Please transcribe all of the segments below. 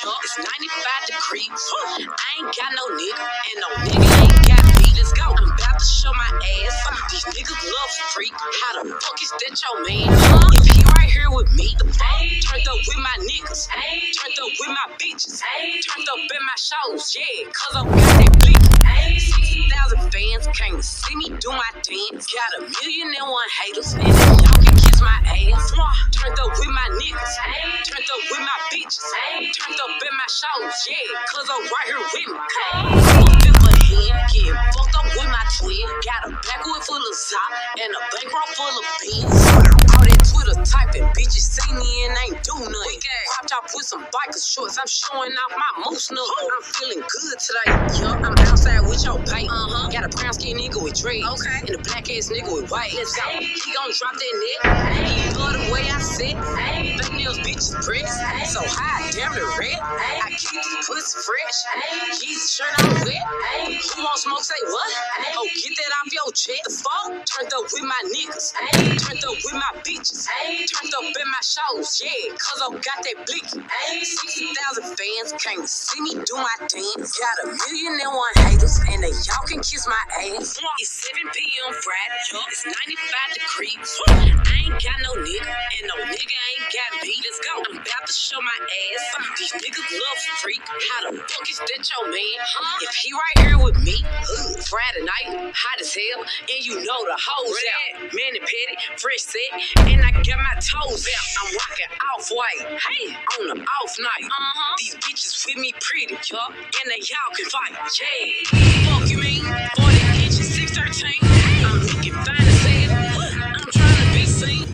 Yup, it's 95 degrees. I ain't got no nigga, and no nigga ain't got me. Let's go. I'm about to show my ass. These niggas love freak. How the fuck is that your man? If he right here with me, the fuck? Turned up with my niggas. Turned up with my bitches. Turned up in my shows, yeah. Cause I'm got that blick. 60,000 fans came to see me do my dance. Got 1,000,001 haters, and y'all can kiss my ass. Turned up with my niggas. Turned up with my bitches. Turned up in my shows, yeah. Cause I'm right here with me. Getting fucked up with my twin. Got a backwood full of sock and a bankroll full of beans. All that Twitter typing, bitches see me and ain't do nothing. Cropped off with some biker shorts, I'm showing off my moose nut. I'm feeling good today, yup. I'm outside with your babe. Got a brown skin nigga with dreads, and a black ass nigga with white. Let's go. He gon' drop that neck. He love the way I sit. Fake nails, bitches press. So high, damn the red. I keep the pussy fresh. Jesus shirt on wet. Who won't smoke? Say what? Oh, get that off your chest. The fuck? Turned up with my niggas. Turned up with my bitches. Turned up in my shows, yeah. Cause I got that blicky. 60,000 fans came to see me do my dance. Got 1,000,001 haters, and they y'all can kiss my ass. It's 7 p.m. Friday. It's 95 degrees. I ain't got no nigga, and no nigga ain't got me. Let's go. I'm about to show my ass. These niggas love freak. How the fuck is that your man? If he right here with me, Friday night, hot as hell, and you know the hoes out. Manny Petty, fresh set, and I got my toes out. I'm rocking off-white, hey, on the off night. These bitches with me pretty, yup, and they y'all can fight, yeah. Fuck you mean? 40 inches, 613. I'm looking fine as hell. I'm trying to be seen.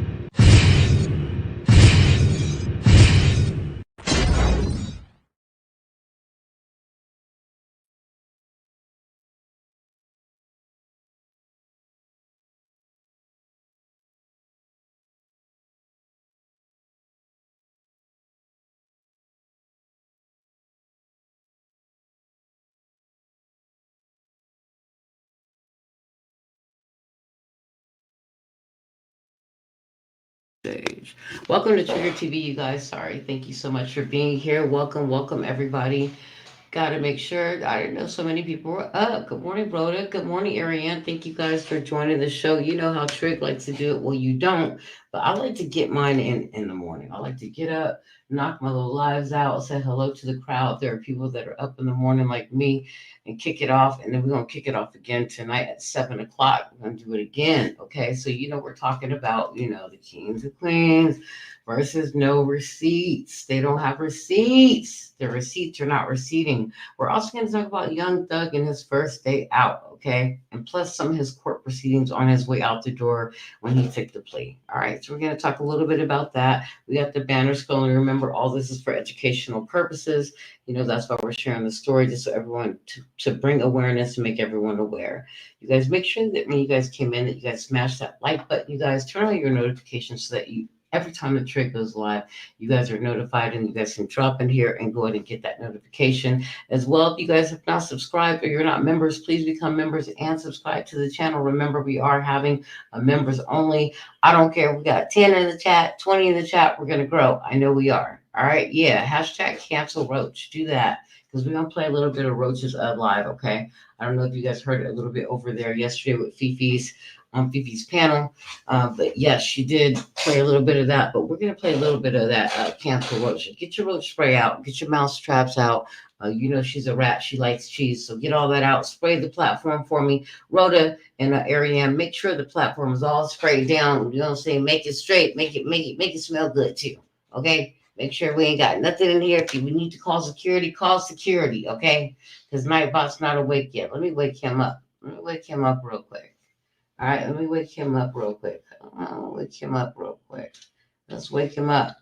Stage. Welcome to Trigger TV, you guys. Sorry. Thank you so much for being here. Welcome, everybody. Got to make sure. I didn't know so many people were up. Good morning, Rhoda. Good morning, Ariane. Thank you guys for joining the show. You know how Trig likes to do it. Well, you don't, but I like to get mine in the morning. I like to get up, knock my little lives out, say hello to the crowd. There are people that are up in the morning like me and kick it off. And then we're going to kick it off again tonight at 7 o'clock. We're going to do it again. Okay. So, we're talking about, the kings and queens versus no receipts. They don't have receipts. The receipts are not receipting. We're also going to talk about Young Thug and his first day out, okay? And plus some of his court proceedings on his way out the door when he took the plea. All right, so we're going to talk a little bit about that. We got the banner scrolling. Remember, all this is for educational purposes. That's why we're sharing the story, just so everyone, to bring awareness, to make everyone aware. You guys make sure that when you guys came in, that you guys smash that like button. You guys turn on your notifications so that every time the Trig goes live, you guys are notified, and you guys can drop in here and go ahead and get that notification as well. If you guys have not subscribed or you're not members, please become members and subscribe to the channel. Remember, we are having a members only. I don't care. We got 10 in the chat, 20 in the chat. We're going to grow. I know we are. All right. Yeah. Hashtag cancel Roach. Do that, because we're going to play a little bit of Roach's live. Okay. I don't know if you guys heard it a little bit over there yesterday with Fifi's panel. But yes, she did play a little bit of that, but we're going to play a little bit of that cancel Roach. Get your roach spray out. Get your mouse traps out. She's a rat. She likes cheese. So get all that out. Spray the platform for me. Rhoda and Ariane, make sure the platform is all sprayed down. Make it straight. Make it smell good too. Okay? Make sure we ain't got nothing in here. If we need to call security, okay? Because Nightbot's not awake yet. Let me wake him up. Real quick. All right, let me wake him up real quick. Let's wake him up.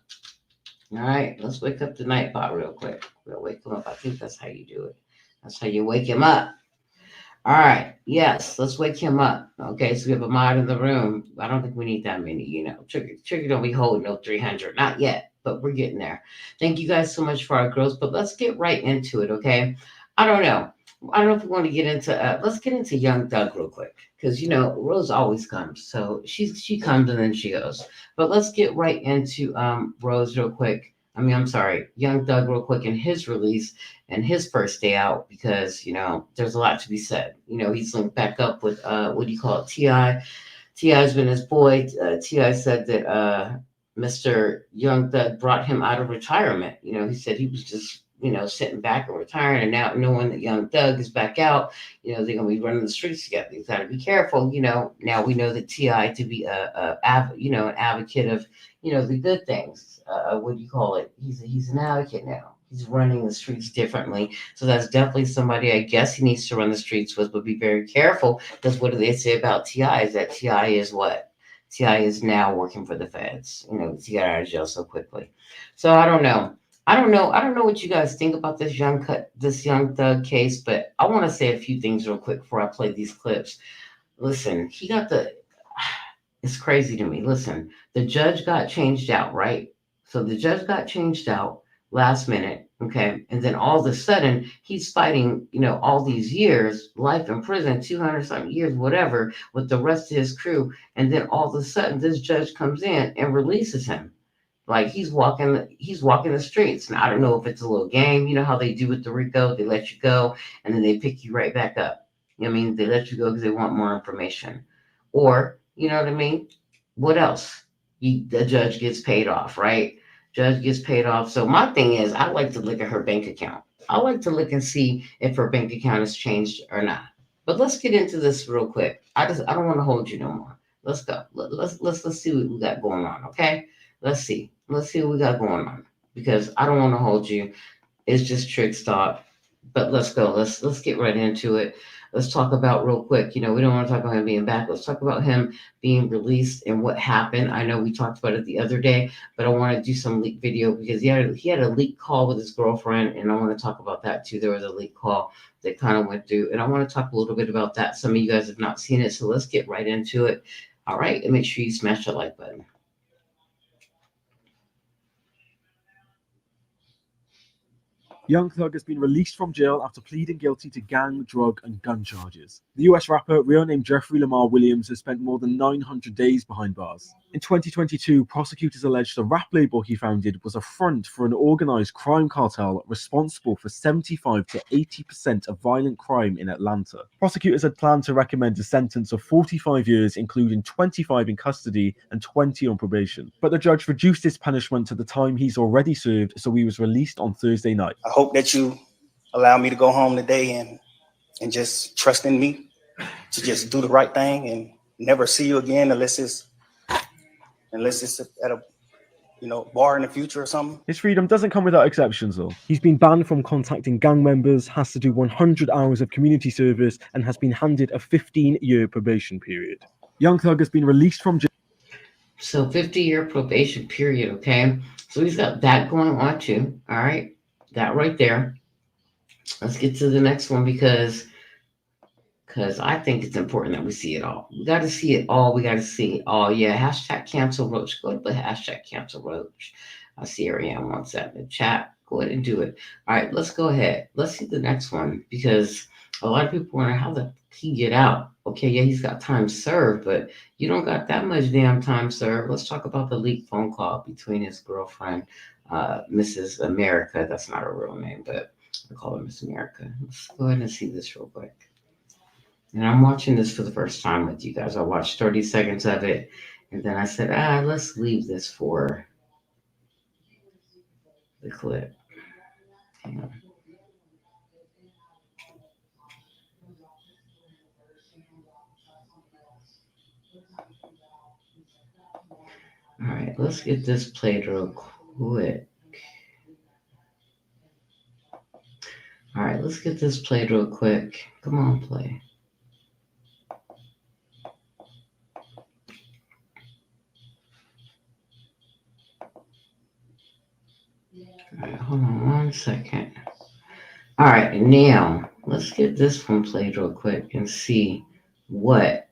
All right, let's wake up the Nightbot real quick. We'll wake him up. I think that's how you do it. That's how you wake him up. All right, yes, let's wake him up. Okay, so we have a mod in the room. I don't think we need that many, Trigger don't be holding no 300. Not yet, but we're getting there. Thank you guys so much for our growth, but let's get right into it, okay? I don't know if we want to get into, let's get into Young Thug real quick, because, Rose always comes. So she comes and then she goes. But let's get right into Rose real quick. I'm sorry, Young Thug, real quick, in his release and his first day out, because there's a lot to be said. He's linked back up with what do you call it, Ti. Ti's been his boy. Ti said that Mr. Young Thug brought him out of retirement. He said he was just sitting back and retiring, and now knowing that Young Thug is back out, they're gonna be running the streets together. You got to be careful. Now we know that Ti to be an advocate of the good things. What do you call it? He's an advocate now. He's running the streets differently. So that's definitely somebody I guess he needs to run the streets with, but be very careful, because what do they say about Ti? Is that Ti is what? Ti is now working for the feds. He got out of jail so quickly. So I don't know. I don't know what you guys think about this young thug case, but I want to say a few things real quick before I play these clips. Listen, he got the it's crazy to me. Listen, the judge got changed out, right? So the judge got changed out last minute, okay? And then all of a sudden, he's fighting, all these years, life in prison, 200 something years, whatever, with the rest of his crew. And then all of a sudden, this judge comes in and releases him. Like he's walking the streets. Now I don't know if it's a little game. You know how they do with the Rico, they let you go and then they pick you right back up. They let you go because they want more information. Or, you know what I mean? What else? The judge gets paid off, right? Judge gets paid off. So my thing is I like to look at her bank account. I like to look and see if her bank account has changed or not. But let's get into this real quick. I don't want to hold you no more. Let's go. Let's see what we got going on, okay? Let's see. Let's see what we got going on. Because I don't want to hold you. It's just trick stop. But let's go. Let's get right into it. Let's talk about real quick. We don't want to talk about him being back. Let's talk about him being released and what happened. I know we talked about it the other day, but I want to do some leak video because he had a leak call with his girlfriend, and I want to talk about that too. There was a leak call that kind of went through, and I want to talk a little bit about that. Some of you guys have not seen it, so let's get right into it. All right, and make sure you smash the like button. Young Thug has been released from jail after pleading guilty to gang, drug, and gun charges. The US rapper, real name Jeffrey Lamar Williams, has spent more than 900 days behind bars. In 2022, prosecutors alleged the rap label he founded was a front for an organized crime cartel responsible for 75 to 80% of violent crime in Atlanta. Prosecutors had planned to recommend a sentence of 45 years, including 25 in custody and 20 on probation. But the judge reduced his punishment to the time he's already served, so he was released on Thursday night. I hope that you allow me to go home today and just trust in me to just do the right thing and never see you again unless it's at a bar in the future or something. His freedom doesn't come without exceptions, though. He's been banned from contacting gang members, has to do 100 hours of community service, and has been handed a 15-year probation period. Young Thug has been released from jail. So 50-year probation period, okay? So he's got that going on too, all right? That right there. Let's get to the next one because I think it's important that we see it all. We got to see it all. We got to see it all. Yeah, hashtag cancel Roach. Go ahead and put hashtag cancel Roach. I see Ariane wants that in the chat. Go ahead and do it. All right, let's go ahead. Let's see the next one because a lot of people wonder how the he get out. Okay, yeah, he's got time served, but you don't got that much damn time served. Let's talk about the leaked phone call between his girlfriend, Mrs. America. That's not her real name, but I call her Miss America. Let's go ahead and see this real quick. And I'm watching this for the first time with you guys. I watched 30 seconds of it, and then I said, let's leave this for the clip. Hang on. All right, let's get this played real quick. All right, let's get this played real quick. Come on, play. All right, hold on 1 second. All right, now let's get this one played real quick and see what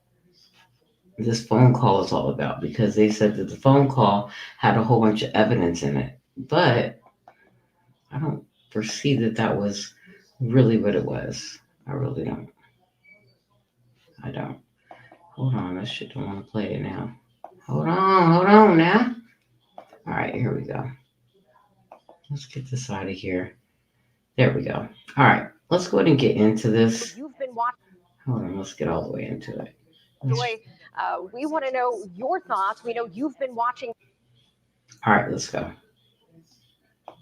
this phone call is all about because they said that the phone call had a whole bunch of evidence in it, but I don't foresee that was really what it was. I really don't. I don't. Hold on, I shit don't want to play it now. Hold on now. All right, here we go. Let's get this out of here. There we go. All right, let's go ahead and get into this. You've been watching. Hold on, let's get all the way into it. Joy, we want to know your thoughts. We know you've been watching. All right, let's go.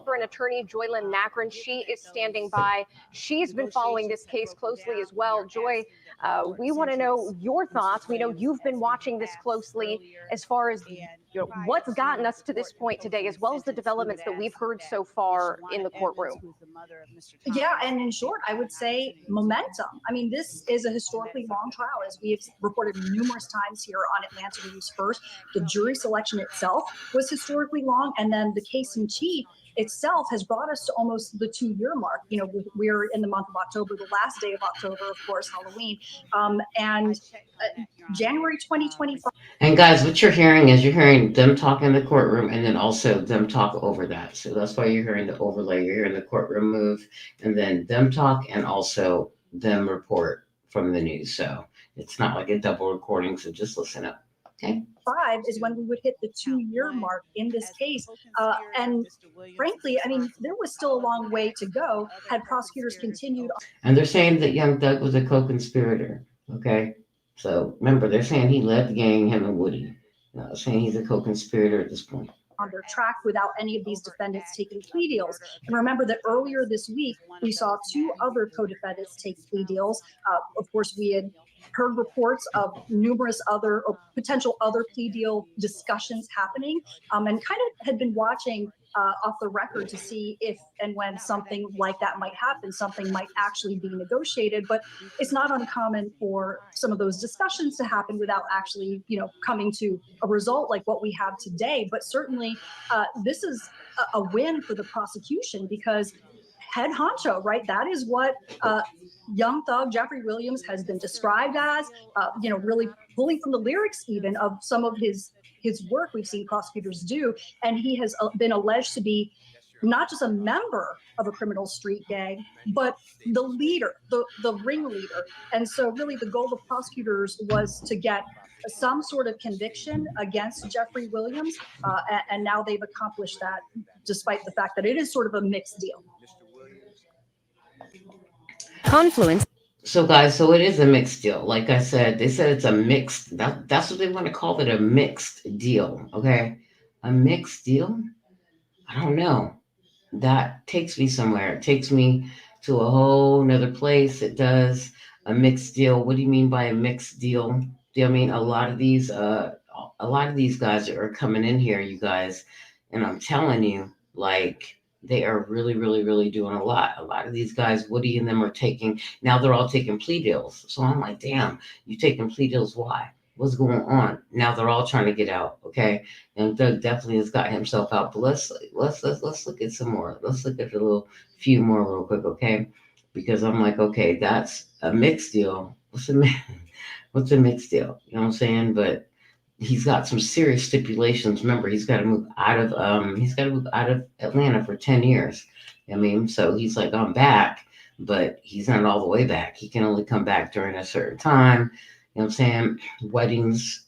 For an attorney, Joylyn Macron, she is standing by. She's been following this case closely as well. Joy, we want to know your thoughts. We know you've been watching this closely as far as what's gotten us to this point today, as well as the developments that we've heard so far in the courtroom. Yeah, and in short, I would say momentum. I mean, this is a historically long trial, as we have reported numerous times here on Atlanta News First. The jury selection itself was historically long, and then the case in chief itself has brought us to almost the 2-year mark. You know, we're in the month of October, the last day of October, of course, Halloween, and January 2025. And guys, what you're hearing is you're hearing them talk in the courtroom and then also them talk over that. So that's why you're hearing the overlay. You're hearing the courtroom move and then them talk and also them report from the news. So it's not like a double recording. So just listen up. Okay. 5 is when we would hit the 2-year mark in this case. And frankly, I mean, there was still a long way to go had prosecutors continued. And they're saying that young Doug was a co-conspirator. Okay. So remember, they're saying he led the gang, him and Woody. Saying he's a co-conspirator at this point. On their track without any of these defendants taking plea deals. And remember that earlier this week, we saw 2 other co-defendants take plea deals. Of course, we had heard reports of numerous other or potential other plea deal discussions happening, and kind of had been watching off the record to see if and when something like that might happen, something might actually be negotiated. But it's not uncommon for some of those discussions to happen without actually, coming to a result like what we have today. But certainly this is a win for the prosecution because head honcho, right? That is what young thug Jeffrey Williams has been described as, really pulling from the lyrics even of some of his work we've seen prosecutors do. And he has been alleged to be not just a member of a criminal street gang, but the leader, the ringleader. And so really the goal of prosecutors was to get some sort of conviction against Jeffrey Williams. And now they've accomplished that despite the fact that it is sort of a mixed deal. Confluence. So guys, so it is a mixed deal. Like I said, they said it's a mixed, that's what they want to call it, a mixed deal. Okay. A mixed deal. I don't know. That takes me somewhere. It takes me to a whole nother place. It does. A mixed deal. What do you mean by a mixed deal? Do you mean a lot of these guys are coming in here, you guys, and I'm telling you, like, they are really, really, really doing a lot. A lot of these guys, Woody and them are now they're all taking plea deals. So I'm like, damn, you taking plea deals? Why? What's going on? Now they're all trying to get out. Okay. And Doug definitely has got himself out. But let's look at some more. Let's look at a few more real quick. Okay. Because I'm like, okay, that's a mixed deal. What's a mixed deal? You know what I'm saying? But he's got some serious stipulations. Remember, he's got to move out of Atlanta for 10 years. I mean, so he's like, I'm back, but he's not all the way back. He can only come back during a certain time. You know what I'm saying? Weddings,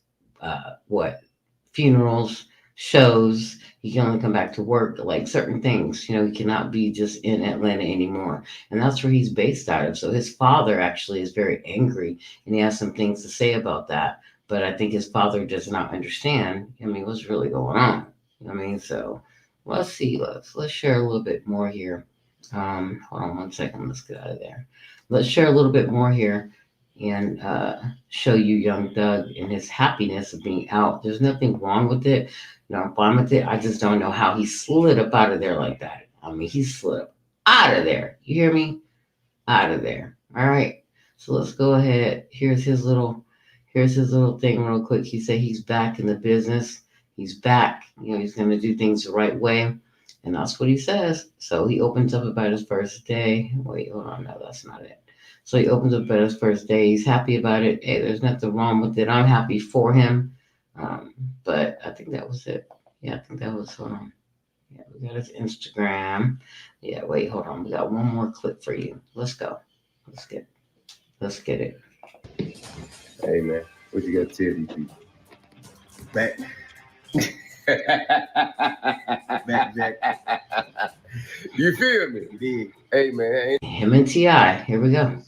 funerals, shows. He can only come back to work, like certain things. He cannot be just in Atlanta anymore. And that's where he's based out of. So his father actually is very angry, and he has some things to say about that. But I think his father does not understand, what's really going on. So let's see. Let's share a little bit more here. Hold on one second. Let's get out of there. Let's share a little bit more here and show you young Doug and his happiness of being out. There's nothing wrong with it. I'm fine with it. I just don't know how he slid up out of there like that. He slid up out of there. You hear me? Out of there. All right. So let's go ahead. Here's his little thing real quick. He said he's back in the business. He's back. He's going to do things the right way. And that's what he says. So he opens up about his first day. Wait, hold on. No, that's not it. So he opens up about his first day. He's happy about it. Hey, there's nothing wrong with it. I'm happy for him. But I think that was it. Yeah, I think that was, hold on. Yeah, we got his Instagram. Yeah, wait, hold on. We got one more clip for you. Let's go. Let's get it. Hey man, what you got to tell these people? Back, Jack. You feel me? You did. Hey man, Him and T.I. Here we go.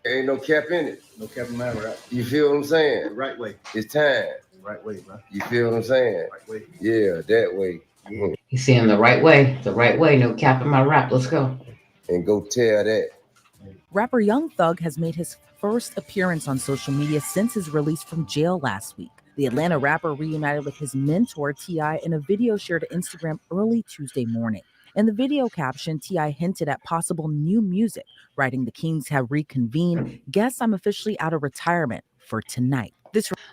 ain't no cap in it. No cap in my rap. You feel what I'm saying? The right way. It's time. The right way, bro. You feel what I'm saying? Right way. Yeah, that way. Yeah. He's saying the right way. The right way. No cap in my rap. Let's go. And go tell that. Rapper Young Thug has made his first appearance on social media since his release from jail last week. The Atlanta rapper reunited with his mentor, T.I., in a video shared to Instagram early Tuesday morning. In the video caption, T.I. hinted at possible new music, writing, "The Kings have reconvened. Guess I'm officially out of retirement for tonight."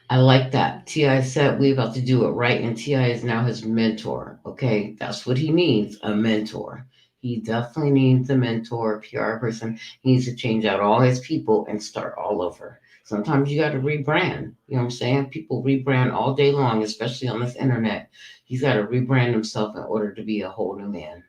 I like that. T.I. said we about to do it right, and T.I. is now his mentor. Okay, that's what he needs, a mentor. He definitely needs a mentor, PR person. He needs to change out all his people and start all over. Sometimes you got to rebrand. You know what I'm saying? People rebrand all day long, especially on this internet. He's got to rebrand himself in order to be a whole new man.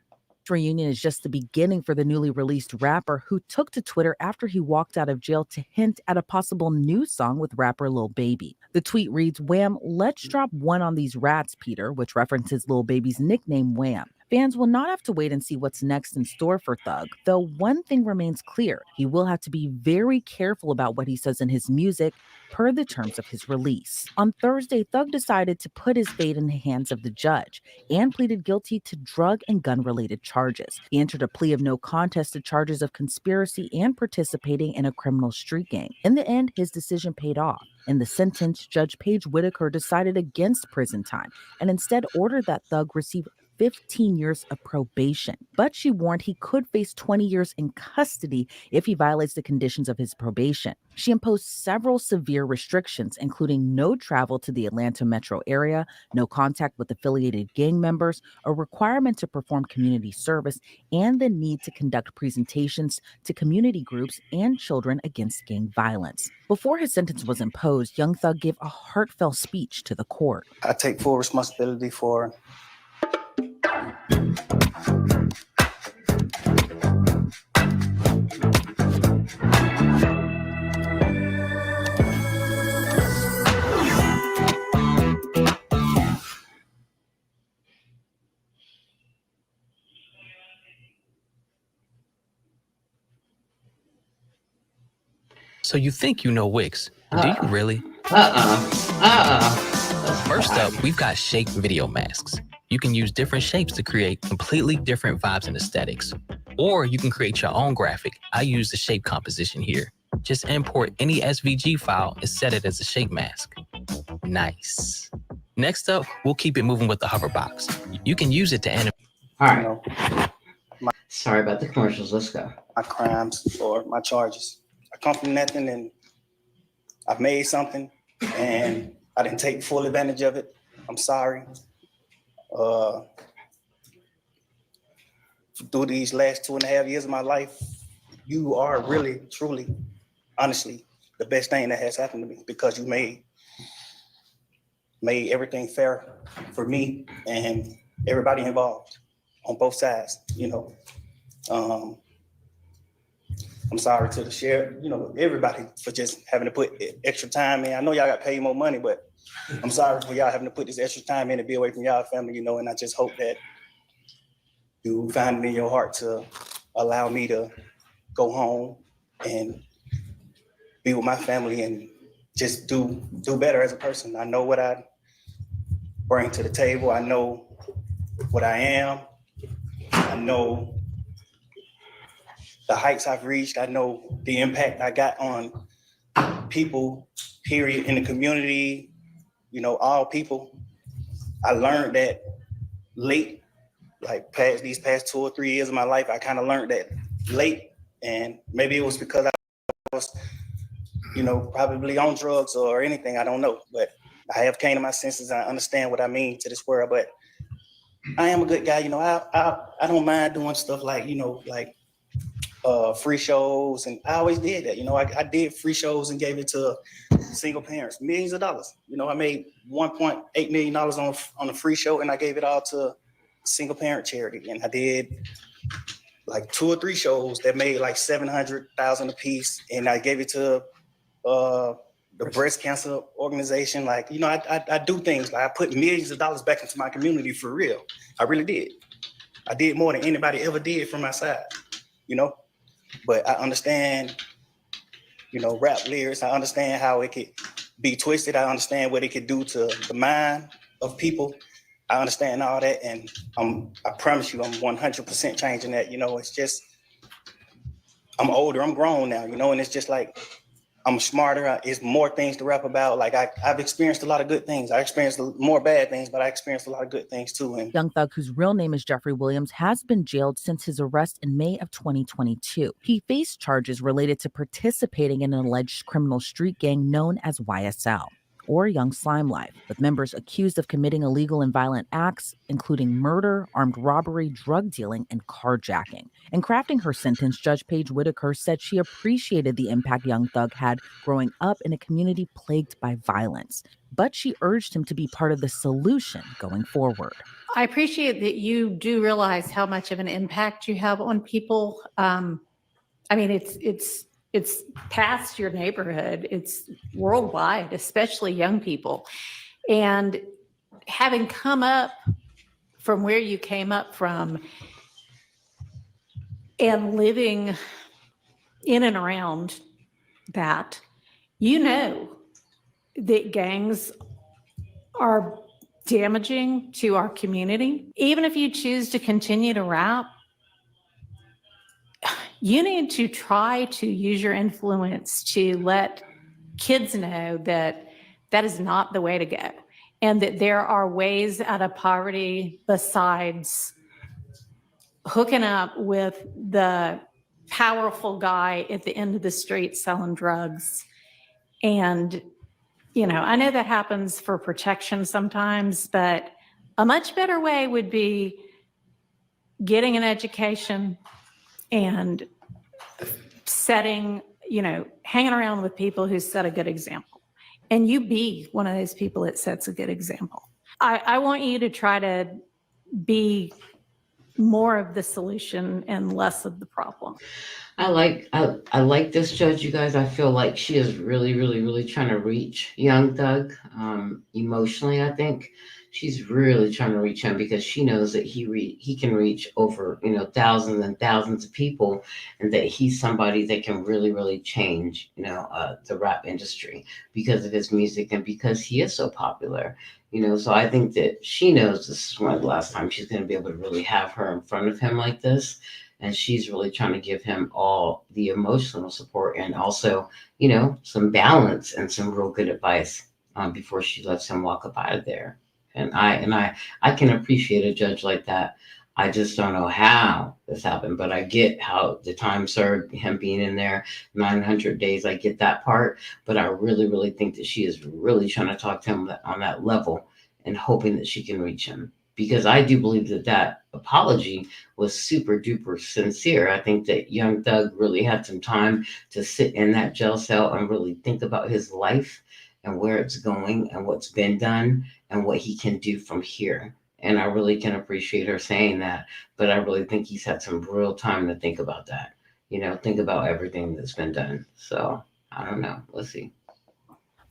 Reunion is just the beginning for the newly released rapper, who took to Twitter after he walked out of jail to hint at a possible new song with rapper Lil Baby. The tweet reads, "Wham, let's drop one on these rats, Peter," which references Lil Baby's nickname Wham. Fans will not have to wait and see what's next in store for Thug, though one thing remains clear: he will have to be very careful about what he says in his music, per the terms of his release. On Thursday, Thug decided to put his fate in the hands of the judge and pleaded guilty to drug and gun-related charges. He entered a plea of no contest to charges of conspiracy and participating in a criminal street gang. In the end, his decision paid off. In the sentence, Judge Paige Whitaker decided against prison time and instead ordered that Thug receive 15 years of probation. But she warned he could face 20 years in custody if he violates the conditions of his probation. She imposed several severe restrictions, including no travel to the Atlanta metro area, no contact with affiliated gang members, a requirement to perform community service, and the need to conduct presentations to community groups and children against gang violence. Before his sentence was imposed, Young Thug gave a heartfelt speech to the court. I take full responsibility for So you think you know Wix, but do you really? First up, we've got shape video masks. You can use different shapes to create completely different vibes and aesthetics. Or you can create your own graphic. I use the shape composition here. Just import any SVG file and set it as a shape mask. Nice. Next up, we'll keep it moving with the hover box. You can use it to animate. All right. you know, Sorry about the commercials. Let's go. my crimes or my charges. I come from nothing and I've made something and I didn't take full advantage of it. I'm sorry. Through these last 2.5 years of my life, you are really, truly, honestly, the best thing that has happened to me, because you made everything fair for me and everybody involved on both sides, you know. I'm sorry to the sheriff, you know, everybody, for just having to put extra time in. I know y'all got paid more money, but I'm sorry for y'all having to put this extra time in to be away from y'all family, you know, and I just hope that you find it in your heart to allow me to go home and be with my family and just do better as a person. I know what I bring to the table. I know what I am. I know the heights I've reached. I know the impact I got on people, period, in the community, you know, all people. I learned that late, like these past 2 or 3 years of my life, I kind of learned that late. And maybe it was because I was, you know, probably on drugs or anything, I don't know. But I have came to my senses and I understand what I mean to this world. But I am a good guy, you know, I don't mind doing stuff like, you know, like free shows, and I always did that. You know, I did free shows and gave it to single parents, millions of dollars. You know, I made $1.8 million on a free show, and I gave it all to single parent charity. And I did like 2 or 3 shows that made like $700,000 a piece, and I gave it to the breast cancer organization. Like, you know, I do things like I put millions of dollars back into my community for real. I really did. I did more than anybody ever did from my side, you know. But I understand, you know, rap lyrics. I understand how it could be twisted. I understand what it could do to the mind of people. I understand all that, and I promise you, I'm 100% changing that. You know, it's just I'm older, I'm grown now, you know, and it's just like I'm smarter. It's more things to rap about. Like I've experienced a lot of good things. I experienced more bad things, but I experienced a lot of good things too. And Young Thug, whose real name is Jeffrey Williams, has been jailed since his arrest in May of 2022. He faced charges related to participating in an alleged criminal street gang known as YSL, or Young Slime Life, with members accused of committing illegal and violent acts, including murder, armed robbery, drug dealing, and carjacking. In crafting her sentence, Judge Paige Whitaker said she appreciated the impact Young Thug had growing up in a community plagued by violence, but she urged him to be part of the solution going forward. I appreciate that you do realize how much of an impact you have on people. I mean, it's past your neighborhood. It's worldwide, especially young people. And having come up from where you came up from and living in and around that, you know that gangs are damaging to our community. Even if you choose to continue to rap, you need to try to use your influence to let kids know that that is not the way to go, and that there are ways out of poverty besides hooking up with the powerful guy at the end of the street selling drugs. And, you know, I know that happens for protection sometimes, but a much better way would be getting an education and setting, you know, hanging around with people who set a good example. And you be one of those people that sets a good example. I want you to try to be more of the solution and less of the problem. I like this judge, you guys. I feel like she is really, really, really trying to reach Young Thug emotionally. I think she's really trying to reach him because she knows that he can reach over, you know, thousands and thousands of people, and that he's somebody that can really, really change, you know, the rap industry because of his music and because he is so popular. You know, so I think that she knows this is one of the last times she's going to be able to really have her in front of him like this. And she's really trying to give him all the emotional support and also, you know, some balance and some real good advice before she lets him walk up out of there. And I can appreciate a judge like that. I just don't know how this happened, but I get how the time served, him being in there 900 days. I get that part, but I really, really think that she is really trying to talk to him on that level and hoping that she can reach him. Because I do believe that apology was super duper sincere. I think that Young Thug really had some time to sit in that jail cell and really think about his life and where it's going and what's been done and what he can do from here. And I really can appreciate her saying that, but I really think he's had some real time to think about that, you know, think about everything that's been done. So I don't know. Let's see.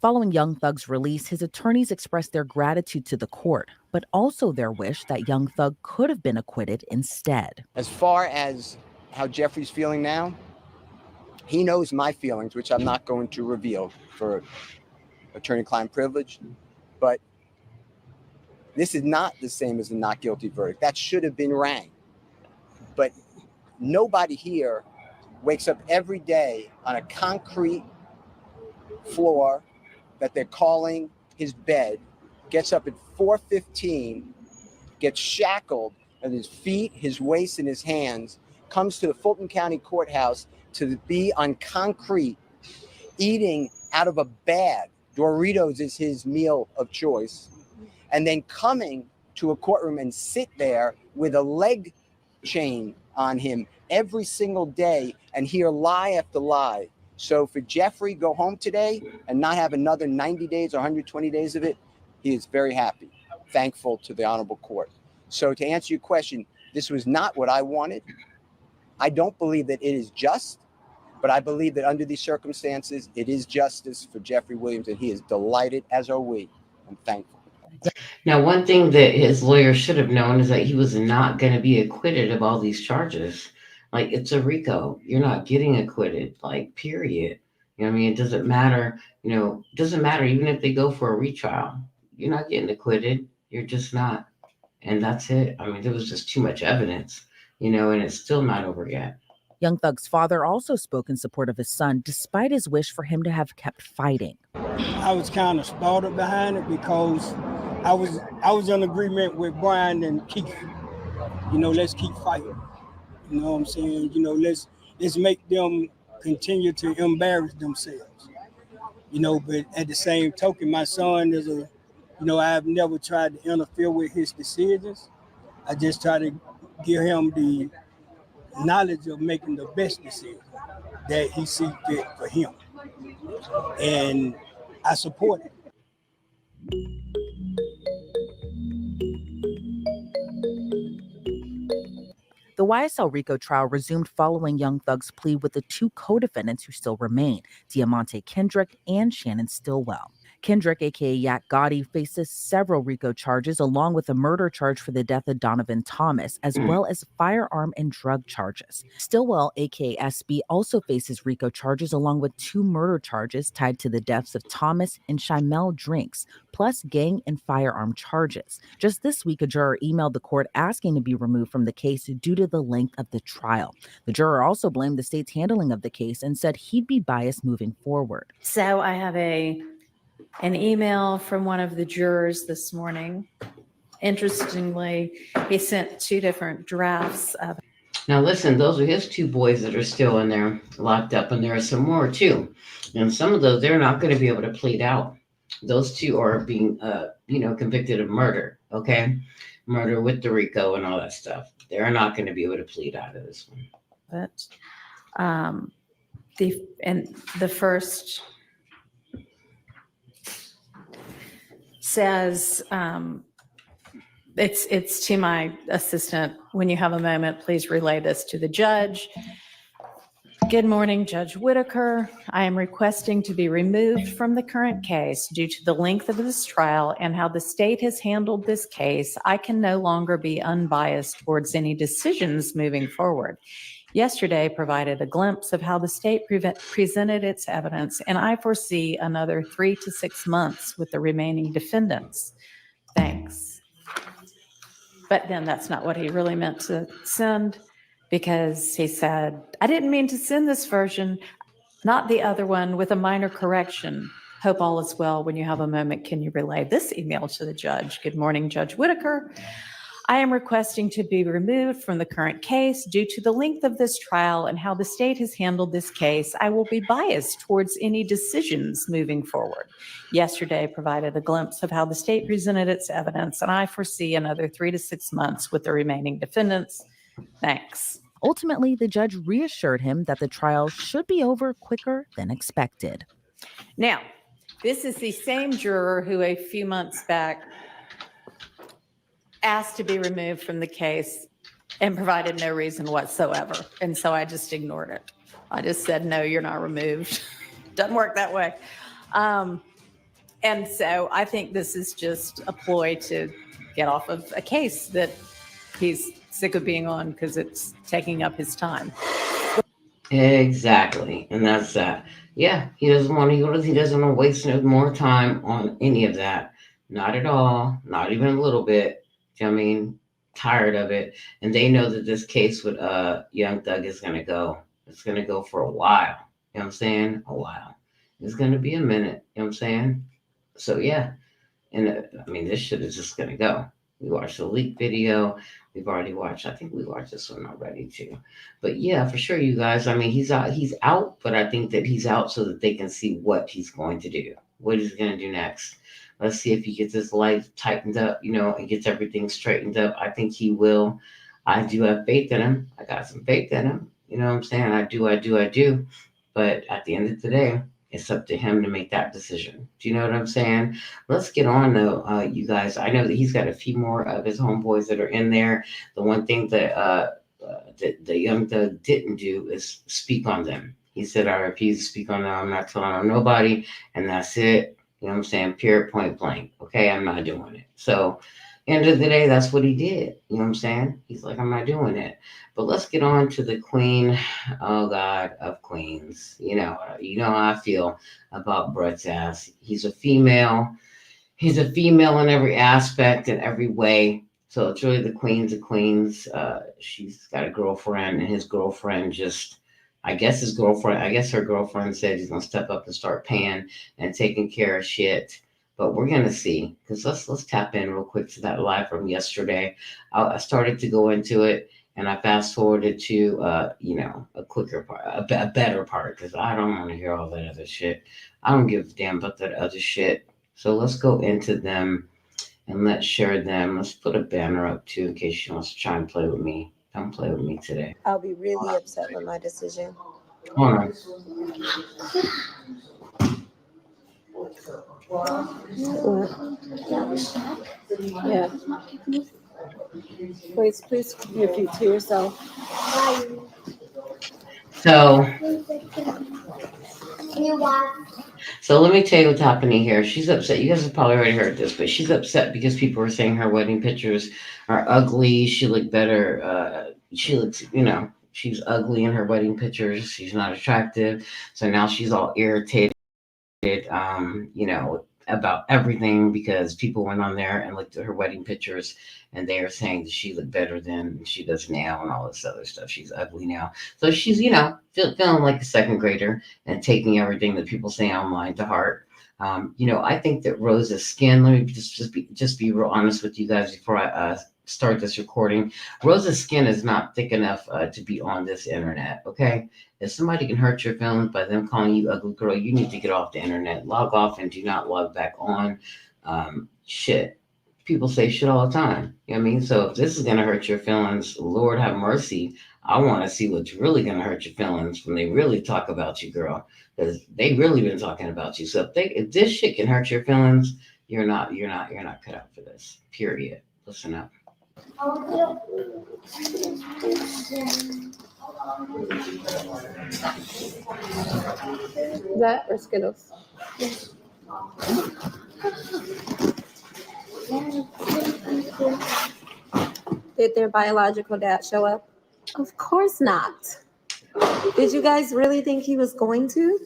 Following Young Thug's release, his attorneys expressed their gratitude to the court, but also their wish that Young Thug could have been acquitted instead. As far as how Jeffrey's feeling now, he knows my feelings, which I'm not going to reveal for attorney-client privilege, but this is not the same as a not guilty verdict. That should have been rang. But nobody here wakes up every day on a concrete floor that they're calling his bed, gets up at 4:15, gets shackled at his feet, his waist, and his hands, comes to the Fulton County Courthouse to be on concrete, eating out of a bag. Doritos is his meal of choice. And then coming to a courtroom and sit there with a leg chain on him every single day and hear lie after lie. So for Jeffrey, go home today and not have another 90 days or 120 days of it, he is very happy, thankful to the honorable court. So to answer your question, this was not what I wanted. I don't believe that it is just, but I believe that under these circumstances, it is justice for Jeffrey Williams, and he is delighted, as are we, and thankful. Now, one thing that his lawyer should have known is that he was not going to be acquitted of all these charges. Like, it's a RICO. You're not getting acquitted, like, period. You know what I mean? It doesn't matter, it doesn't matter even if they go for a retrial. You're not getting acquitted. You're just not. And that's it. I mean, there was just too much evidence, and it's still not over yet. Young Thug's father also spoke in support of his son, despite his wish for him to have kept fighting. I was kind of startled behind it because I was in agreement with Brian and Keith. Let's keep fighting. You know what I'm saying? Let's make them continue to embarrass themselves. But at the same token, my son is I've never tried to interfere with his decisions. I just try to give him the knowledge of making the best decision that he sees fit for him. And I support it. The YSL RICO trial resumed following Young Thug's plea with the two co-defendants who still remain, Diamante Kendrick and Shannon Stillwell. Kendrick, aka Yak Gotti, faces several RICO charges along with a murder charge for the death of Donovan Thomas, as well as firearm and drug charges. Stillwell, aka SB, also faces RICO charges along with 2 murder charges tied to the deaths of Thomas and Shimel Drinks, plus gang and firearm charges. Just this week, a juror emailed the court asking to be removed from the case due to the length of the trial. The juror also blamed the state's handling of the case and said he'd be biased moving forward. So I have an email from one of the jurors this morning. Interestingly, he sent 2 different drafts of. Now, listen, those are his 2 boys that are still in there locked up, and there are some more too. And some of those, they're not going to be able to plead out. Those 2 are being, convicted of murder. Okay, murder with the RICO and all that stuff. They're not going to be able to plead out of this one. But the first says, it's to my assistant. When you have a moment, please relay this to the judge. Good morning, Judge Whitaker. I am requesting to be removed from the current case due to the length of this trial and how the state has handled this case. I can no longer be unbiased towards any decisions moving forward. Yesterday provided a glimpse of how the state presented its evidence, and I foresee another 3 to 6 months with the remaining defendants. Thanks. But then that's not what he really meant to send, because he said, I didn't mean to send this version, not the other one, with a minor correction. Hope all is well. When you have a moment, can you relay this email to the judge? Good morning, Judge Whitaker. I am requesting to be removed from the current case due to the length of this trial and how the state has handled this case. I will be biased towards any decisions moving forward. Yesterday provided a glimpse of how the state presented its evidence, and I foresee another 3 to 6 months with the remaining defendants. Thanks. Ultimately, the judge reassured him that the trial should be over quicker than expected. Now, this is the same juror who a few months back asked to be removed from the case and provided no reason whatsoever. And so I just ignored it. I just said, no, you're not removed. Doesn't work that way. And so I think this is just a ploy to get off of a case that he's sick of being on because it's taking up his time. Exactly. And that's that. Yeah, he doesn't want to waste no more time on any of that. Not at all. Not even a little bit. I mean, tired of it. And they know that this case with Young Thug is going to go. It's going to go for a while. You know what I'm saying? A while. It's going to be a minute. You know what I'm saying? So, yeah. And I mean, this shit is just going to go. We watched the leak video. We've already watched, I think we watched this one already too. But yeah, for sure, you guys. I mean, he's out, but I think that he's out so that they can see what he's going to do, what he's going to do next. Let's see if he gets his life tightened up, and gets everything straightened up. I think he will. I do have faith in him. I got some faith in him. You know what I'm saying? I do. But at the end of the day, it's up to him to make that decision. Do you know what I'm saying? Let's get on though, you guys. I know that he's got a few more of his homeboys that are in there. The one thing that the Young Thug didn't do is speak on them. He said, I refuse to speak on them. I'm not telling on nobody. And that's it. You know what I'm saying? Period, point blank. Okay, I'm not doing it. So, end of the day, that's what he did. You know what I'm saying? He's like, I'm not doing it. But let's get on to the queen, oh God, of queens. You know how I feel about Brett's ass. He's a female. He's a female in every aspect, in every way. So it's really the queens of queens. She's got a girlfriend, and his girlfriend just, I guess her girlfriend said he's gonna step up and start paying and taking care of shit. But we're gonna see, because let's tap in real quick to that live from yesterday. I started to go into it, and I fast forwarded to a quicker part, a better part, because I don't want to hear all that other shit. I don't give a damn about that other shit. So let's go into them and let's share them. Let's put a banner up too in case she wants to try and play with me. Don't play with me today. I'll be really upset with my decision. Hold on. Yeah. Please keep your feet to yourself. So let me tell you what's happening here. She's upset. You guys have probably already heard this, but she's upset because people are saying her wedding pictures are ugly. She looked better. She looks, she's ugly in her wedding pictures. She's not attractive. So now she's all irritated, about everything because people went on there and looked at her wedding pictures and they are saying that she looked better than she does now and all this other stuff. She's ugly now. So she's, feeling like a second grader and taking everything that people say online to heart. I think that Rosa's skin, let me just be real honest with you guys before I start this recording. Rosa's skin is not thick enough to be on this internet, okay? If somebody can hurt your feelings by them calling you ugly girl, you need to get off the internet. Log off and do not log back on. Shit. People say shit all the time. You know what I mean? So if this is going to hurt your feelings, Lord have mercy. I want to see what's really going to hurt your feelings when they really talk about you, girl. Because they really been talking about you. So if this shit can hurt your feelings, you're not cut out for this. Period. Listen up. That or Skittles? Did their biological dad show up? Of course not. Did you guys really think he was going to?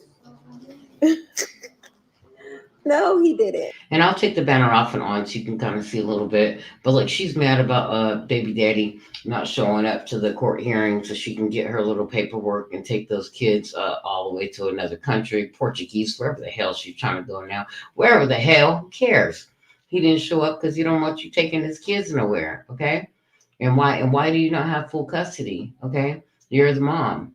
No, he didn't. And I'll take the banner off and on so you can kind of see a little bit. But like she's mad about baby daddy not showing up to the court hearing so she can get her little paperwork and take those kids all the way to another country, Portuguese, wherever the hell she's trying to go now. Wherever the hell, who cares? He didn't show up because he don't want you taking his kids nowhere, okay? And why do you not have full custody? Okay, you're the mom.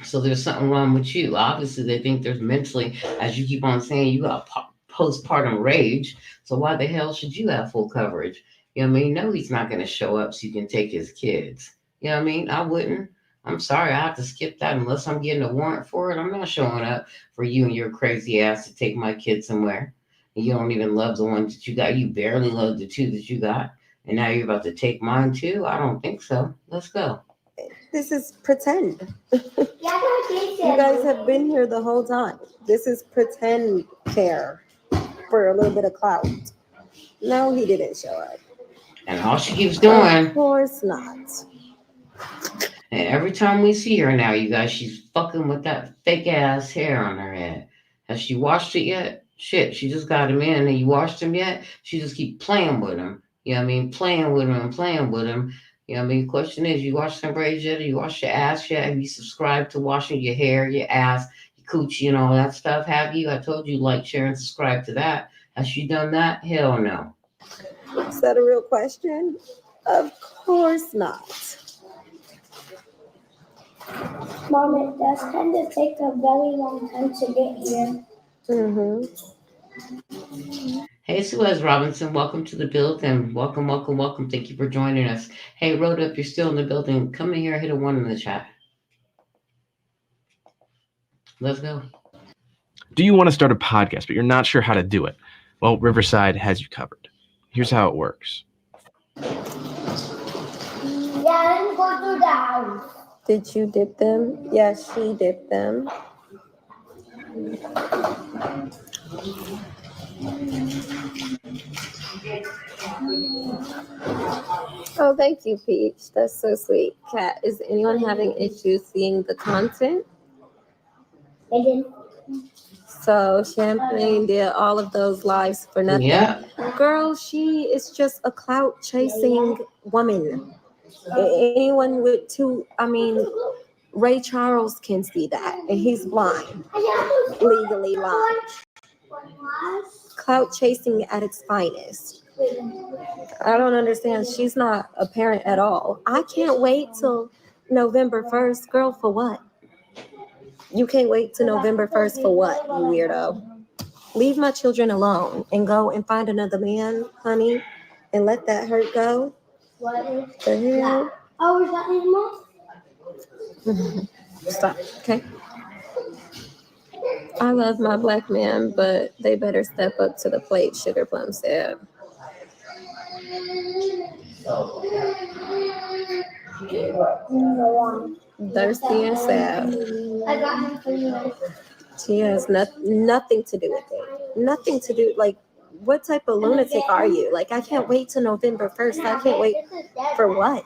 So there's something wrong with you. Obviously, they think there's mentally, as you keep on saying, you got postpartum rage. So why the hell should you have full coverage? You know what I mean? No, he's not going to show up so you can take his kids. You know what I mean? I wouldn't. I'm sorry, I have to skip that unless I'm getting a warrant for it. I'm not showing up for you and your crazy ass to take my kids somewhere. And you don't even love the ones that you got. You barely love the two that you got. And now you're about to take mine too? I don't think so. Let's go. This is pretend. You guys have been here the whole time. This is pretend care for a little bit of clout. No, he didn't show up. And all she keeps doing. Of course not. And every time we see her now, you guys, she's fucking with that fake ass hair on her head. Has she washed it yet? Shit, she just got him in and you washed him yet? She just keep playing with him. You know what I mean? Playing with him and playing with him. You know what I mean? The question is, you wash some braids yet? Or you wash your ass yet? Have you subscribed to washing your hair, your ass, your coochie, and all that stuff? Have you? I told you, like, share, and subscribe to that. Has she done that? Hell no. Is that a real question? Of course not. Mom, it does kind of take a very long time to get here. Mm-hmm. Hey, Suez Robinson, welcome to the building. Welcome. Thank you for joining us. Hey, Rhoda, if you're still in the building, come in here, hit a 1 in the chat. Let's go. Do you want to start a podcast, but you're not sure how to do it? Well, Riverside has you covered. Here's how it works. Yeah, let's go to the house. Did you dip them? Yes, she dipped them. Oh, thank you, Peach. That's so sweet. Kat, is anyone having issues seeing the content? I did. So Champagne did all of those lives for nothing. Yeah. Girl, she is just a clout chasing woman. Anyone with two, I mean, Ray Charles can see that, and he's blind, legally blind. Clout chasing at its finest. I don't understand. She's not a parent at all. I can't wait till November 1st. Girl, for what? You can't wait till November 1st for what, you weirdo? Leave my children alone and go and find another man, honey, and let that hurt go. What is The hell? that? Oh, is that his mom? Stop, okay? I love my black man, but they better step up to the plate, Sugar Plum said. Thirsty and sad. I got him for you. She has nothing to do with it. Nothing to do, like, what type of lunatic are you? Like, I can't wait till November 1st. I can't wait for what?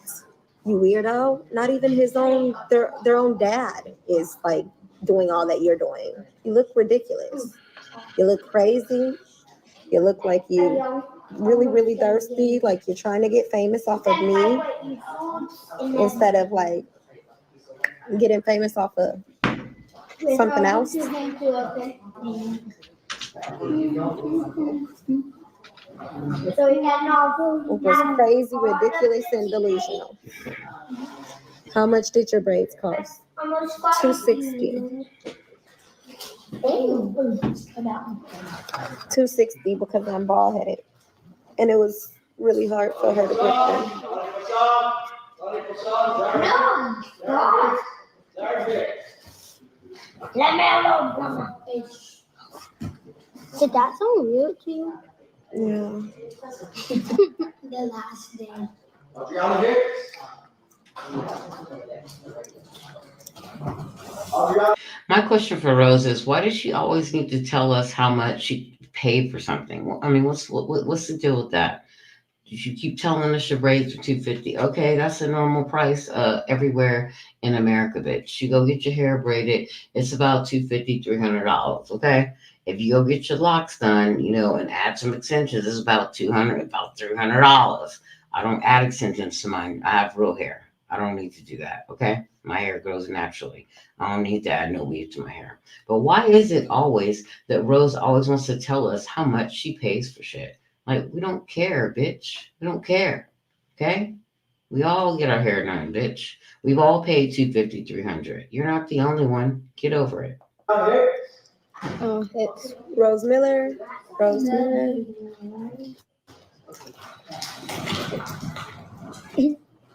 You weirdo. Not even his own, their own dad is, like, doing all that you're doing. You look ridiculous. You look crazy. You look like you really, really thirsty, like you're trying to get famous off of me instead of, like, getting famous off of something else. So he had no. It was crazy, ridiculous, and delusional. How much did your braids cost? $260. $260 because I'm bald headed, and it was really hard for her to get them. No. Let me alone, Mama. Did that sound weird to you? Yeah. The last day. My question for Rose is, why does she always need to tell us how much she paid for something? I mean, what's the deal with that? You keep telling us your braids are $250. Okay, that's the normal price everywhere in America, bitch. You go get your hair braided, it's about $250, $300. Okay, if you go get your locks done, and add some extensions, it's about $300. I don't add extensions to mine. I have real hair. I don't need to do that. Okay, my hair grows naturally. I don't need to add no weave to my hair. But why is it always that Rose always wants to tell us how much she pays for shit? Like, we don't care, bitch. We don't care. Okay? We all get our hair done, bitch. We've all paid $250, $300. You're not the only one. Get over it. Oh, it's Rose Miller. Rose Miller.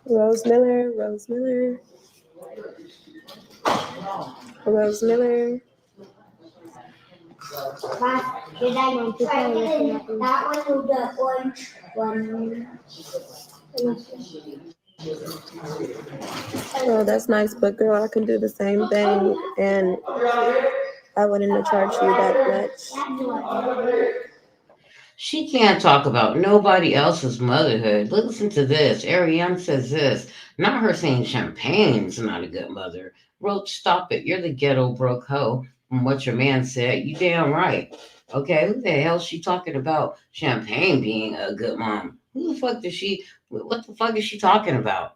Rose Miller. Rose Miller. Rose Miller. Did I try that one or the orange one? Oh, that's nice, but girl, I can do the same thing, and I wouldn't have charged you that much. She can't talk about nobody else's motherhood. Listen to this. Ariane says this. Not her saying Champagne's not a good mother. Roach, stop it. You're the ghetto broke hoe from what your man said. You damn right. Okay, who the hell is she talking about Champagne being a good mom? What the fuck is she talking about?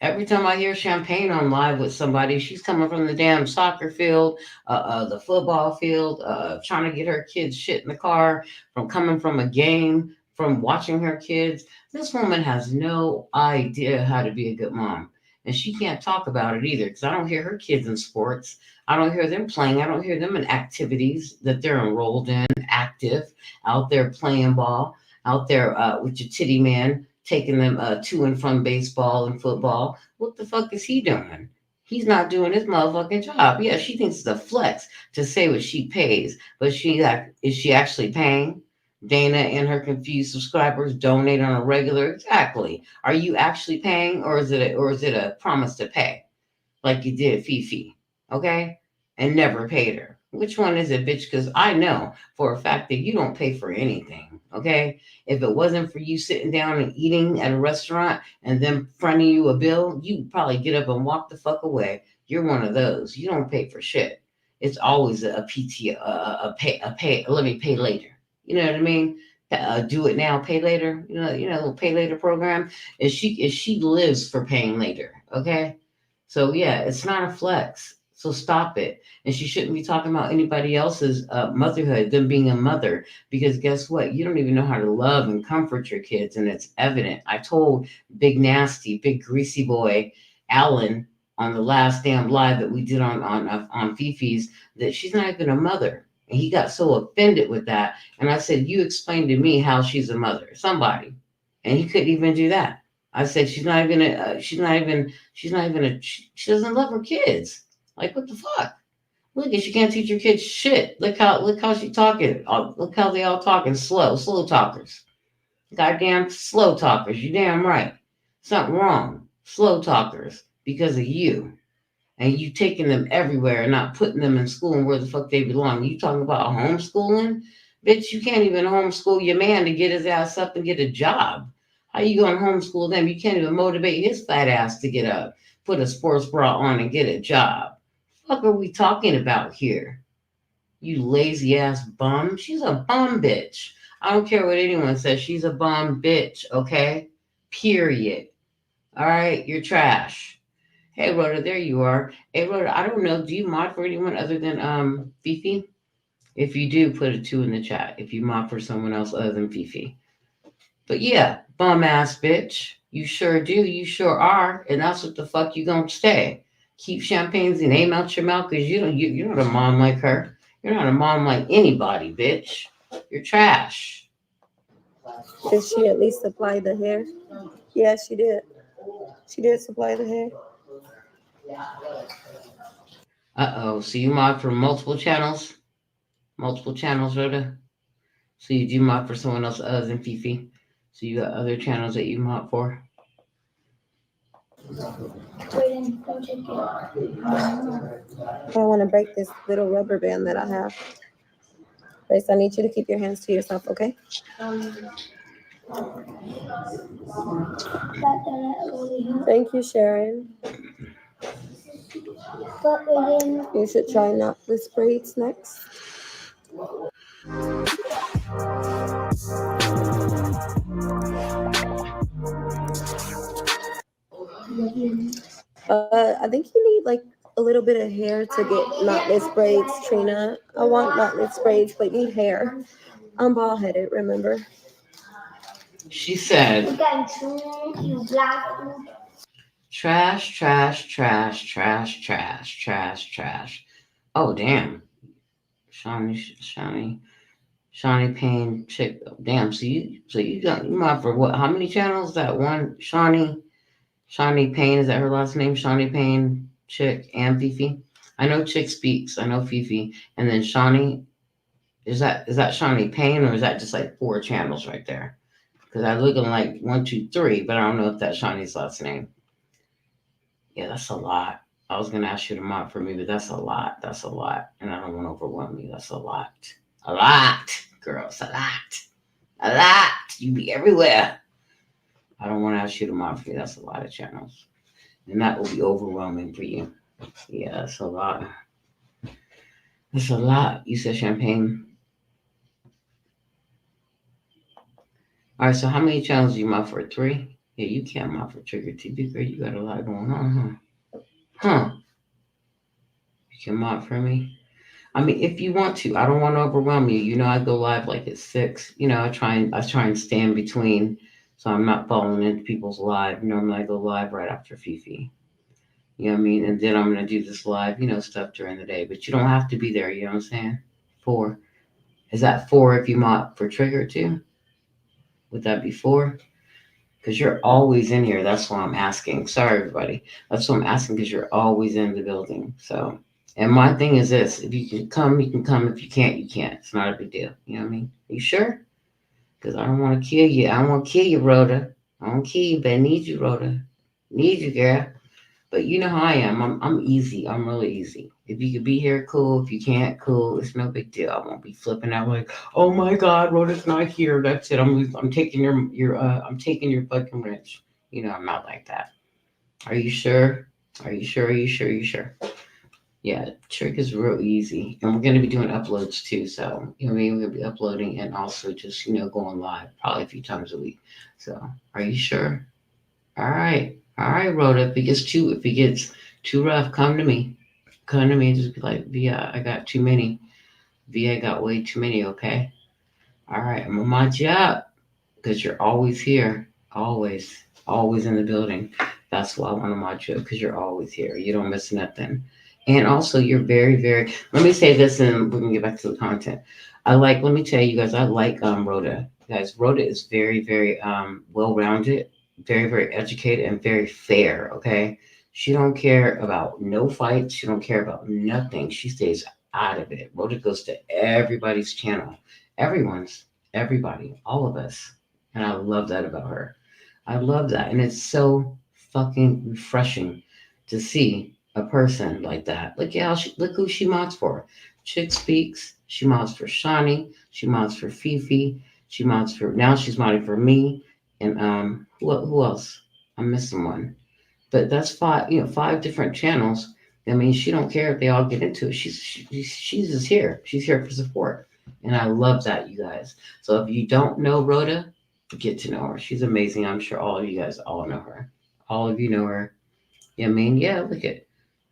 Every time I hear Champagne on live with somebody, she's coming from the damn soccer field, the football field, trying to get her kids shit in the car, from coming from a game, from watching her kids. This woman has no idea how to be a good mom. And she can't talk about it either, because I don't hear her kids in sports. I don't hear them playing. I don't hear them in activities that they're enrolled in, active, out there playing ball, out there with your titty man, taking them to and from baseball and football. What the fuck is he doing? He's not doing his motherfucking job. Yeah, she thinks it's a flex to say what she pays, but is she actually paying? Dana and her confused subscribers donate on a regular. Exactly. Are you actually paying, or is it a promise to pay, like you did Fifi? Okay, and never paid her. Which one is it, bitch? Because I know for a fact that you don't pay for anything, okay? If it wasn't for you sitting down and eating at a restaurant and them fronting you a bill, you'd probably get up and walk the fuck away. You're one of those. You don't pay for shit. It's always a PT, let me pay later. You know what I mean? Do it now, pay later. Little pay later program. She lives for paying later, okay? So yeah, it's not a flex. So stop it. And she shouldn't be talking about anybody else's motherhood, them being a mother, because guess what? You don't even know how to love and comfort your kids, and it's evident. I told Big Nasty, Big Greasy Boy, Alan, on the last damn live that we did on Fifi's, that she's not even a mother. And he got so offended with that. And I said, you explain to me how she's a mother, somebody. And he couldn't even do that. I said, she doesn't love her kids. Like, what the fuck? Look, you can't teach your kids shit. Look how she talking. Look how they all talking slow talkers. Goddamn slow talkers. You damn right. Something wrong. Slow talkers because of you. And you taking them everywhere and not putting them in school and where the fuck they belong. You talking about homeschooling? Bitch, you can't even homeschool your man to get his ass up and get a job. How you going to homeschool them? You can't even motivate his fat ass to get up, put a sports bra on and get a job. What are we talking about here? You lazy ass bum. She's a bum bitch. I don't care what anyone says. She's a bum bitch, okay? Period. All right? You're trash. Hey, Rhoda, there you are. Hey, Rhoda, I don't know. Do you mod for anyone other than Fifi? If you do, put a 2 in the chat. If you mod for someone else other than Fifi. But yeah, bum ass bitch. You sure do. You sure are. And that's what the fuck you gonna stay. Keep champagne's name out your mouth because you're not a mom like her. You're not a mom like anybody, bitch. You're trash. Did she at least supply the hair? Yeah, she did. She did supply the hair. Uh-oh. So you mod for multiple channels? Multiple channels, Rhoda? So you do mod for someone else other than Fifi? So you got other channels that you mod for? I want to break this little rubber band that I have. Grace, I need you to keep your hands to yourself, okay? Thank you, Sharon. You should try knotless braids next. I think you need like a little bit of hair to get knotless braids, Trina. I want knotless braids, but need hair. I'm bald headed, remember? She said, trash, trash, trash, trash, trash, trash, trash. Oh, damn. Shawnee Payne chick. Damn, so you mod for what? How many channels? That one Shawnee Payne, is that her last name? Shawnee Payne chick and Fifi. I know Chick Speaks. I know Fifi, and then Shawnee. Is that Shawnee Payne, or is that just like 4 channels right there? Because I'm looking like 1, 2, 3, but I don't know if that's Shawnee's last name. Yeah, that's a lot. I was gonna ask you to mod for me, but that's a lot. That's a lot, and I don't want to overwhelm you. That's a lot. A lot, girls. A lot. A lot. You be everywhere. I don't want to ask you to mod for me. That's a lot of channels, and that will be overwhelming for you. Yeah, that's a lot. That's a lot. You said champagne. All right, so how many channels do you mod for? 3? Yeah, you can't mod for Trigger TV, girl. You got a lot going on, huh? You can mod for me? I mean, if you want to. I don't want to overwhelm you. You know, I go live like at 6. You know, I try and stay in between, so I'm not falling into people's live. Normally, I go live right after Fifi. You know what I mean? And then I'm gonna do this live, stuff during the day. But you don't have to be there. You know what I'm saying? 4. Is that 4 if you mod for Trigger too? Would that be 4? Because you're always in here. That's why I'm asking. Sorry, everybody. That's why I'm asking, because you're always in the building. So, and my thing is this: if you can come, you can come. If you can't, you can't. It's not a big deal. You know what I mean? Are you sure? Because I don't want to kill you. I don't want to kill you, Rhoda. I don't kill you, but I need you, Rhoda. Need you, girl. But you know how I am. I'm easy. I'm really easy. If you could be here, cool. If you can't, cool. It's no big deal. I won't be flipping out like, oh my God, Rhoda's not here. That's it. I'm taking I'm taking your fucking wrench. You know, I'm not like that. Are you sure? Are you sure? Are you sure? Are you sure? Yeah, trick is real easy. And we're gonna be doing uploads too. So you know what I mean, we're gonna be uploading and also just, going live probably a few times a week. So are you sure? All right. All right, Rhoda. If it gets too rough, come to me. Come to me and just be like, Via, I got too many. Via, I got way too many, okay? All right, I'm gonna mod you up because you're always here. Always. Always in the building. That's why I want to mod you up because you're always here. You don't miss nothing. And also you're very, very let me say this and we can get back to the content. Let me tell you guys, I like Rhoda. Guys, Rhoda is very, very well rounded, very, very educated, and very fair, okay? She don't care about no fights, she don't care about nothing. She stays out of it. Rhoda goes to everybody's channel. Everyone's, everybody, all of us. And I love that about her. I love that. And it's so fucking refreshing to see a person like that. Look who she mods for. Chick Speaks. She mods for Shawnee. She mods for Fifi. She mods for now she's modding for me. And who else? I'm missing one. But that's five different channels. I mean, she don't care if they all get into it. She's just here. She's here for support. And I love that, you guys. So if you don't know Rhoda, get to know her. She's amazing. I'm sure all of you guys all know her. All of you know her. Yeah, I mean, yeah, look at,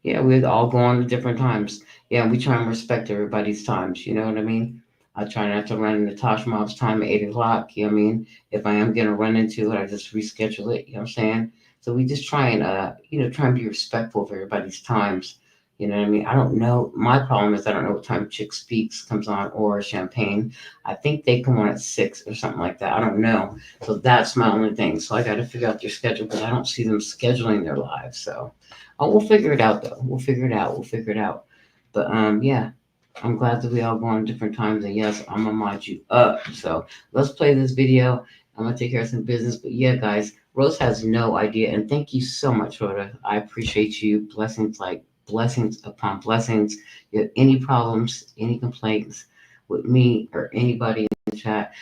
yeah, we all go on at different times. Yeah, we try and respect everybody's times. You know what I mean? I try not to run into Tosh Mob's time at 8 o'clock. You know what I mean? If I am gonna run into it, I just reschedule it. You know what I'm saying? So we just try and try and be respectful of everybody's times. You know what I mean? I don't know. My problem is I don't know what time Chick Speaks comes on or Champagne. I think they come on at 6 or something like that. I don't know. So that's my only thing. So I got to figure out their schedule because I don't see them scheduling their lives. So we'll figure it out though. We'll figure it out. We'll figure it out. But yeah, I'm glad that we all go on different times. And yes, I'm gonna mod you up. So let's play this video. I'm gonna take care of some business. But yeah, guys, Rose has no idea. And thank you so much, Rhoda. I appreciate you. Blessings, like blessings upon blessings. You have any problems, any complaints with me or anybody in the chat,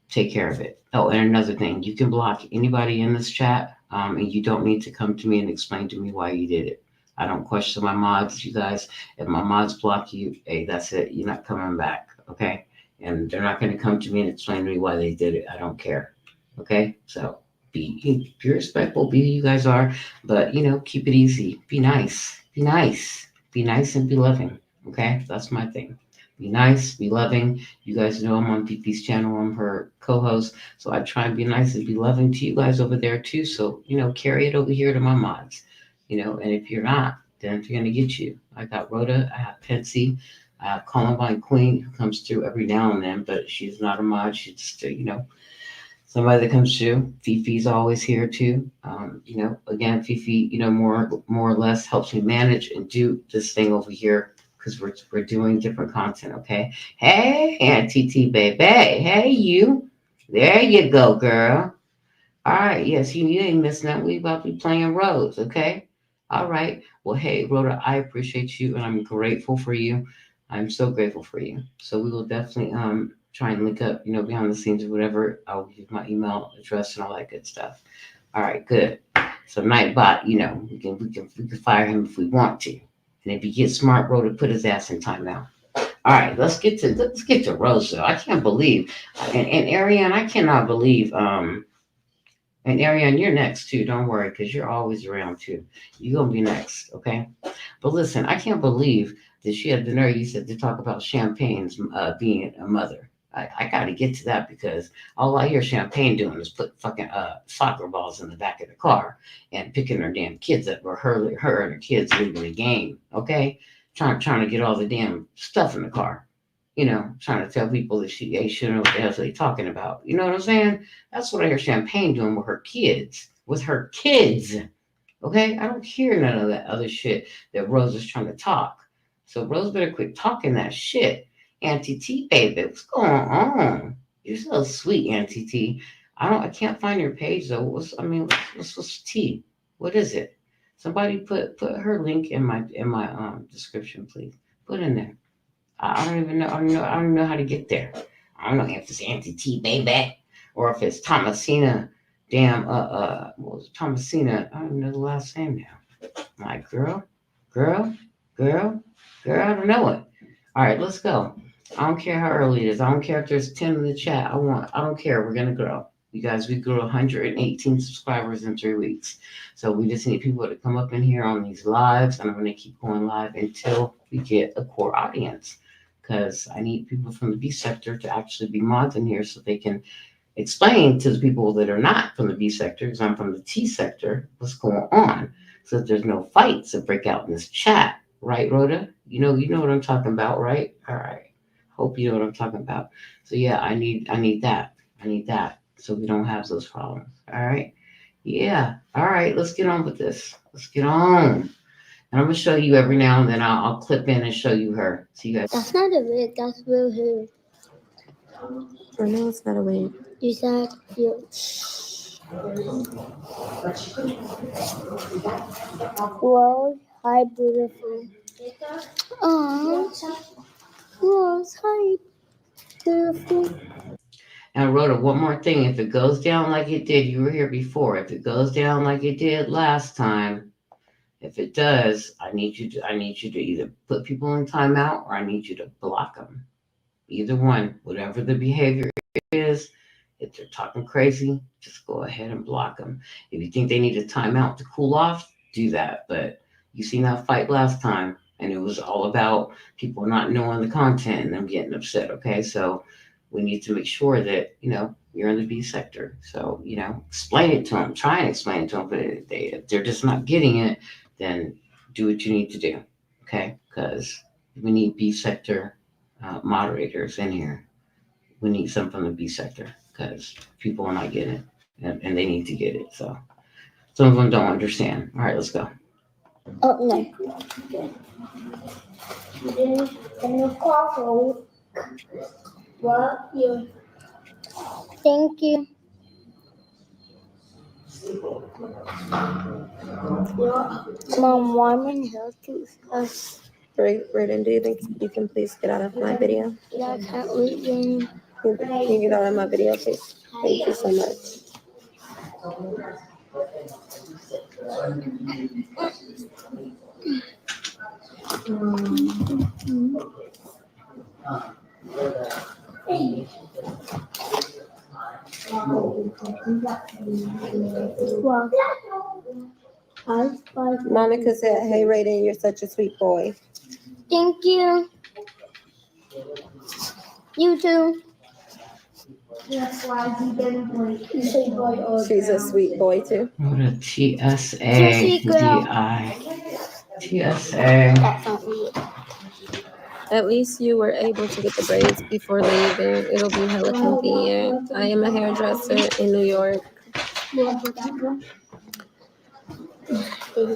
take care of it. Oh, and another thing, you can block anybody in this chat, and you don't need to come to me and explain to me why you did it. I don't question my mods, you guys. If my mods block you, hey, that's it. You're not coming back, okay? And they're not going to come to me and explain to me why they did it. I don't care, okay? So be respectful, be who you guys are, but keep it easy. Be nice, be nice, be nice, and be loving. Okay, that's my thing. Be nice, be loving. You guys know I'm on PP's channel. I'm her co-host, so I try and be nice and be loving to you guys over there too. So carry it over here to my mods. And if you're not, then they're gonna get you. I got Rhoda, I have Pensy, I have Columbine Queen who comes through every now and then, but she's not a mod. She's just somebody that comes through. Fifi's always here too. Again, Fifi, more or less helps me manage and do this thing over here because we're doing different content. Okay. Hey, Auntie T, baby. Hey, you. There you go, girl. All right. Yes, you ain't missing that. We about to be playing Rose. Okay. All right. Well, hey, Rhoda, I appreciate you and I'm grateful for you. I'm so grateful for you. So we will definitely try and link up, behind the scenes or whatever. I'll give my email address and all that good stuff. All right, good. So Nightbot, we can fire him if we want to. And if he gets smart, Rhoda put his ass in timeout. All right, let's get to Rose though. I can't believe and Ariane, I cannot believe and Ariane, you're next too. Don't worry, because you're always around too. You're gonna be next, okay? But listen, I can't believe that she had the nerve, you said, to talk about Champagne's being a mother. I got to get to that because all I hear Champagne doing is put fucking soccer balls in the back of the car and picking her damn kids up, or her and her kids leaving the game, okay? Trying to get all the damn stuff in the car. Trying to tell people that they shouldn't know what the hell they're talking about. You know what I'm saying? That's what I hear Champagne doing with her kids. With her kids. Okay? I don't hear none of that other shit that Rose is trying to talk. So Rose better quit talking that shit. Auntie T, baby, what's going on? You're so sweet, Auntie T. I can't find your page though. What's T? What is it? Somebody put her link in my description, please. Put in there. I don't even know. I don't know how to get there. I don't know if it's Auntie T baby or if it's Thomasina. Damn. What was it? Thomasina? I don't know the last name now. My girl. I don't know it. All right, let's go. I don't care how early it is. I don't care if there's 10 in the chat. I don't care. We're gonna grow. You guys, we grew 118 subscribers in 3 weeks. So we just need people to come up in here on these lives, and I'm gonna keep going live until we get a core audience. Because I need people from the B sector to actually be mods in here so they can explain to the people that are not from the B sector, because I'm from the T sector, what's going on, so that there's no fights that break out in this chat. Right, Rhoda? You know what I'm talking about, right? All right. Hope you know what I'm talking about. So yeah, I need that. So we don't have those problems. All right. Yeah. All right. Let's get on with this. Let's get on. And I'm gonna show you every now and then. I'll clip in and show you her. So you guys. That's not a wig, that's real hair. I know it's not a wig. You said you. Well, hi, beautiful. Rose, hi, beautiful. And Rhoda, one more thing. If it goes down like it did, you were here before. If it goes down like it did last time, if it does, I need you to either put people in timeout or I need you to block them. Either one, whatever the behavior is. If they're talking crazy, just go ahead and block them. If you think they need a timeout to cool off, do that. But you seen that fight last time, and it was all about people not knowing the content and them getting upset. Okay, so we need to make sure that you're in the B sector. So explain it to them. Try and explain it to them. But if they're just not getting it, then do what you need to do. Okay, because we need B sector moderators in here. We need some from the B sector because people are not getting it, and they need to get it. So some of them don't understand. All right, let's go. Oh, no. Thank you. Mom, why am I here too? Brayden, do you think you can please get out of my video? Yeah, I can't wait. Can you get out of my video, please? Thank you so much. Monica said, "Hey, Raiden, you're such a sweet boy." Thank you. You too. She's a sweet boy too. What a TSA-DI. TSA. That's not weird. At least you were able to get the braids before leaving. It'll be hella convenient. I am a hairdresser in New York.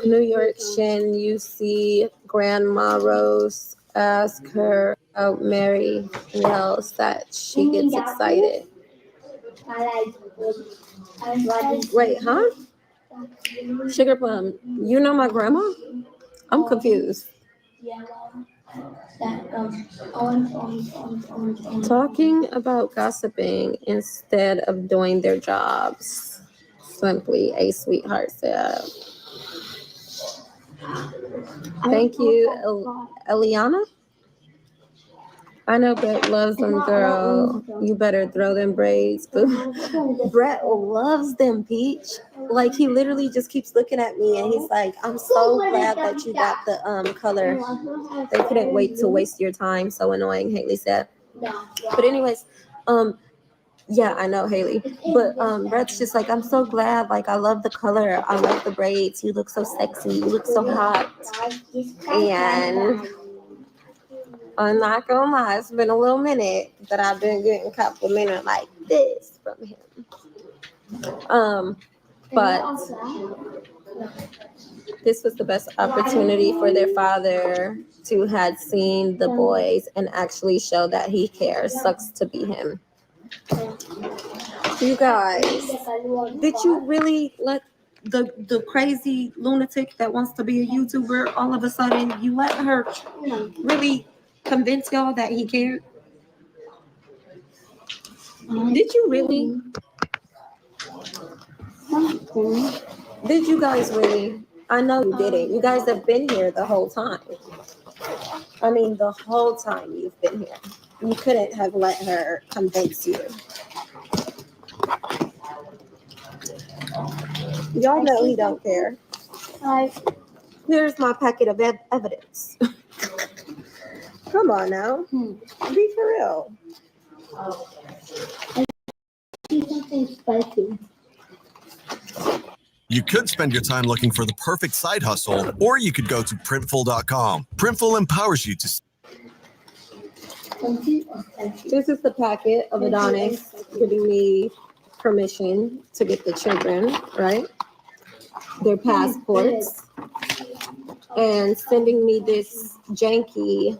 New York Shin, you see Grandma Rose ask her about Mary else that she gets excited. Wait, huh? Sugar Plum, you know my grandma? I'm confused. Talking about gossiping instead of doing their jobs. Simply a sweetheart said. Thank you, Eliana. I know Brett loves them, girl. You better throw them braids. Brett loves them, Peach. Like, he literally just keeps looking at me and he's like, I'm so glad that you got the color. They couldn't wait to waste your time. So annoying, Haley said. But anyways, yeah, I know, Haley. But Brett's just like, I'm so glad. Like, I love the color. I love the braids. You look so sexy. You look so hot. And I'm not gonna lie, it's been a little minute that I've been getting complimented like this from him. But this was the best opportunity for their father to had seen the boys and actually show that he cares. Sucks to be him. You guys, did you really let the crazy lunatic that wants to be a YouTuber, all of a sudden you let her really convince y'all that he cared? Did you really? Did you guys really? I know you didn't. You guys have been here the whole time. I mean, the whole time you've been here. You couldn't have let her convince you. Y'all know he don't care. Here's my packet of evidence. Come on now. Be for real. Something spicy. You could spend your time looking for the perfect side hustle, or you could go to Printful.com. Printful empowers you to... This is the packet of Adonis giving me permission to get the children, right? Their passports. And sending me this janky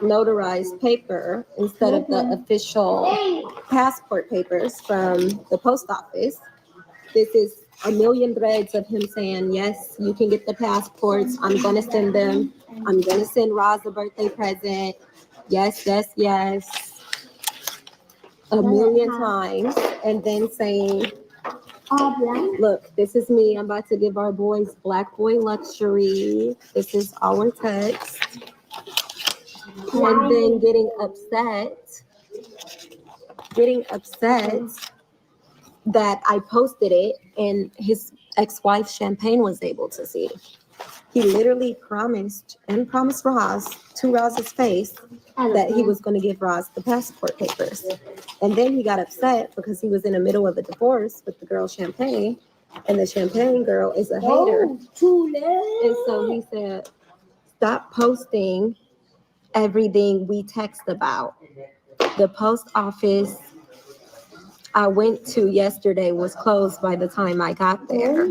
notarized paper instead of the official passport papers from the post office. This is a million threads of him saying, yes, you can get the passports. I'm going to send them. I'm going to send Roz a birthday present. Yes, yes, yes. A million times. And then saying, look, this is me. I'm about to give our boys Black Boy Luxury. This is our text. And then getting upset that I posted it and his ex-wife Champagne was able to see. He literally promised Roz to Roz's face that he was going to give Roz the passport papers. And then he got upset because he was in the middle of a divorce with the girl Champagne, and the Champagne girl is a hater. And so he said, stop posting everything we text about. The post office I went to yesterday was closed by the time I got there.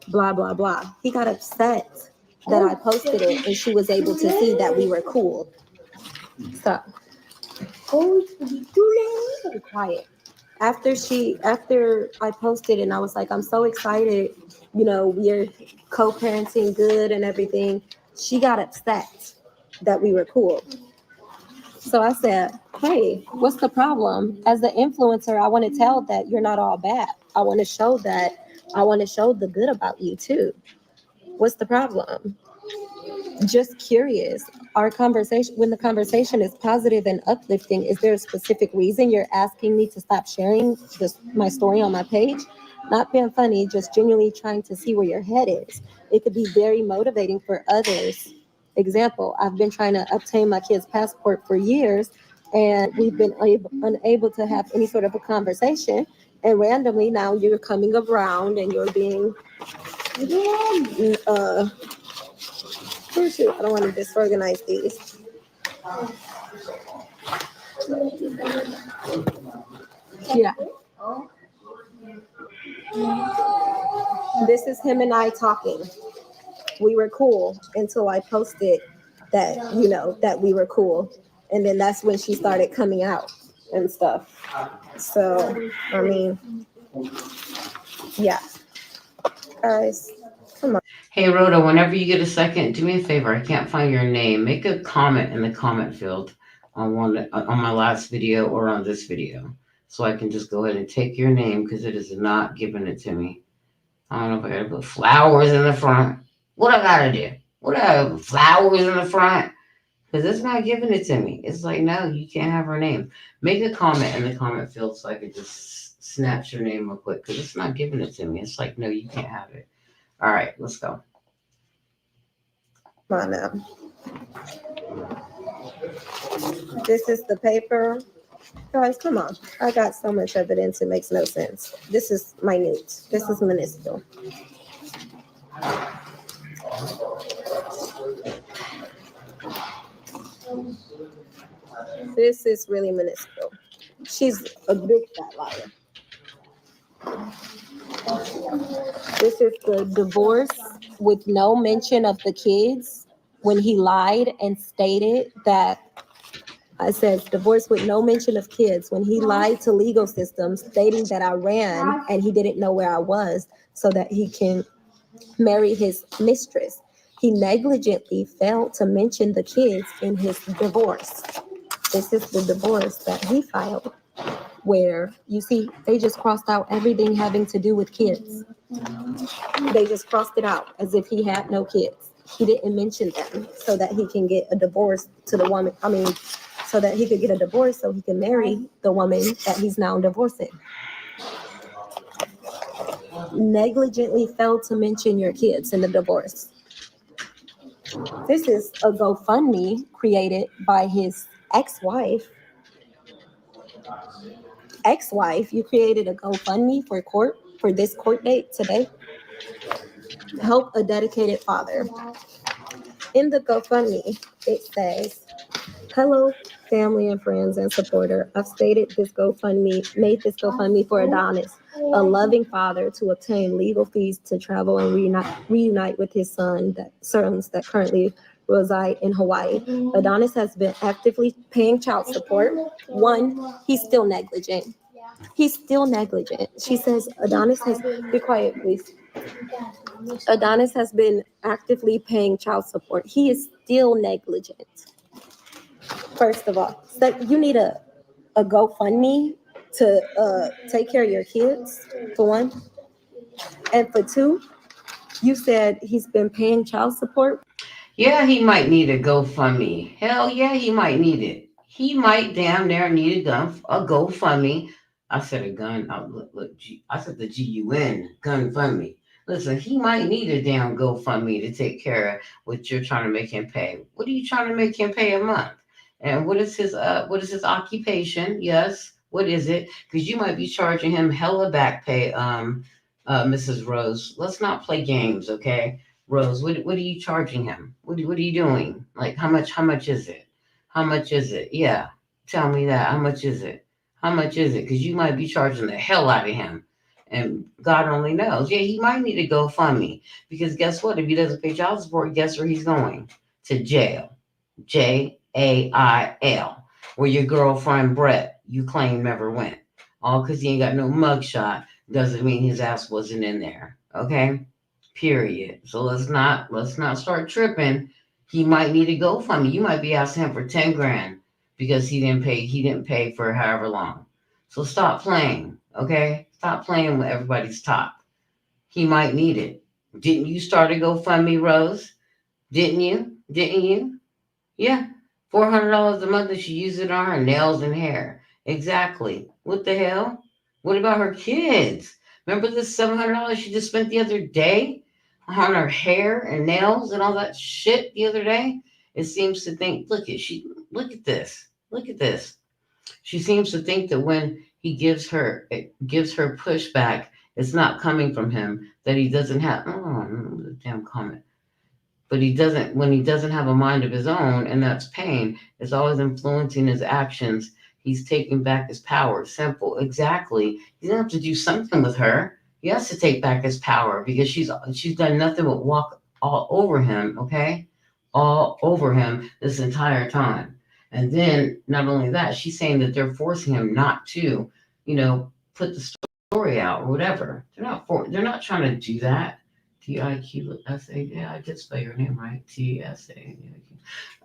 Blah, blah, blah. He got upset that I posted it and she was able to see that we were cool. So, be quiet. After I posted and I was like, I'm so excited, we're co-parenting good and everything. She got upset that we were cool. So I said, hey, what's the problem? As an influencer, I want to tell that you're not all bad. I want to show the good about you too. What's the problem? Just curious. When the conversation is positive and uplifting, is there a specific reason you're asking me to stop sharing my story on my page? Not being funny, just genuinely trying to see where your head is. It could be very motivating for others. Example, I've been trying to obtain my kid's passport for years, and we've been unable to have any sort of a conversation. And randomly now you're coming around and you're being, I don't want to disorganize these. Yeah. This is him and I talking. We were cool until I posted that, that we were cool. And then that's when she started coming out and stuff. So, I mean, yeah. Guys, come on. Hey, Rhoda, whenever you get a second, do me a favor. I can't find your name. Make a comment in the comment field on my last video or on this video, so I can just go ahead and take your name, because it is not giving it to me. I don't know if I gotta put flowers in the front. What I gotta do? What I have flowers in the front? Because it's not giving it to me. It's like, no, you can't have her name. Make a comment in the comment field so I can just snatch your name real quick, because it's not giving it to me. It's like, no, you can't have it. All right, let's go. Come on now. This is the paper. Guys, come on. I got so much evidence, it makes no sense. This is minute. This is minuscule. This is really minuscule. She's a big fat liar. This is the divorce with no mention of the kids when he lied and stated that I said divorce with no mention of kids when he lied to legal systems, stating that I ran and he didn't know where I was so that he can marry his mistress. He negligently failed to mention the kids in his divorce. This is the divorce that he filed, where you see they just crossed out everything having to do with kids. They just crossed it out as if he had no kids. He didn't mention them so that he can get a divorce to the woman. So that he could get a divorce so he can marry the woman that he's now divorcing. Negligently failed to mention your kids in the divorce. This is a GoFundMe created by his ex-wife. You created a GoFundMe for this court date today. Help a dedicated father. In the GoFundMe, it says, hello, family and friends and supporter. I've made this GoFundMe for Adonis, a loving father, to obtain legal fees to travel and reunite with his sons that currently reside in Hawaii. Adonis has been actively paying child support. One, he's still negligent. She says Adonis has, be quiet please. Adonis has been actively paying child support. He is still negligent. First of all, so you need a GoFundMe to take care of your kids, for one. And for two, you said he's been paying child support. Yeah, he might need a GoFundMe. Hell yeah, he might need it. He might damn near need a GoFundMe. I said a gun. I said the GUN, GunFundMe. Listen, he might need a damn GoFundMe to take care of what you're trying to make him pay. What are you trying to make him pay a month? And what is his occupation? Yes, what is it? Because you might be charging him hella back pay, Mrs. Rose. Let's not play games, okay? Rose, what are you charging him? What are you doing? Like how much is it? How much is it? Yeah. Tell me that. How much is it? How much is it? Because you might be charging the hell out of him. And God only knows. Yeah, he might need to GoFundMe. Because guess what? If he doesn't pay child support, guess where he's going? To jail. Jail. Where your girlfriend Brett, you claim never went. All because he ain't got no mugshot doesn't mean his ass wasn't in there. Okay? Period. So let's not start tripping. He might need to GoFundMe. You might be asking him for 10 grand because he didn't pay for however long. So stop playing, okay? Stop playing with everybody's top. He might need it. Didn't you start a GoFundMe, Rose? Didn't you? Yeah. $400 a month and she used it on her nails and hair. Exactly. What the hell? What about her kids? Remember the $700 she just spent the other day on her hair and nails and all that shit the other day? It seems to think, look at this. She seems to think that when he gives her pushback, it's not coming from him, that he doesn't have the damn comment. But when he doesn't have a mind of his own, and that's pain, it's always influencing his actions. He's taking back his power. Simple. Exactly. He's gonna have to do something with her. He has to take back his power because she's done nothing but walk all over him, okay? All over him this entire time. And then not only that, she's saying that they're forcing him not to, put the story out or whatever. They're not trying to do that. Tiqsa. Yeah, I did spell your name right. Tsa.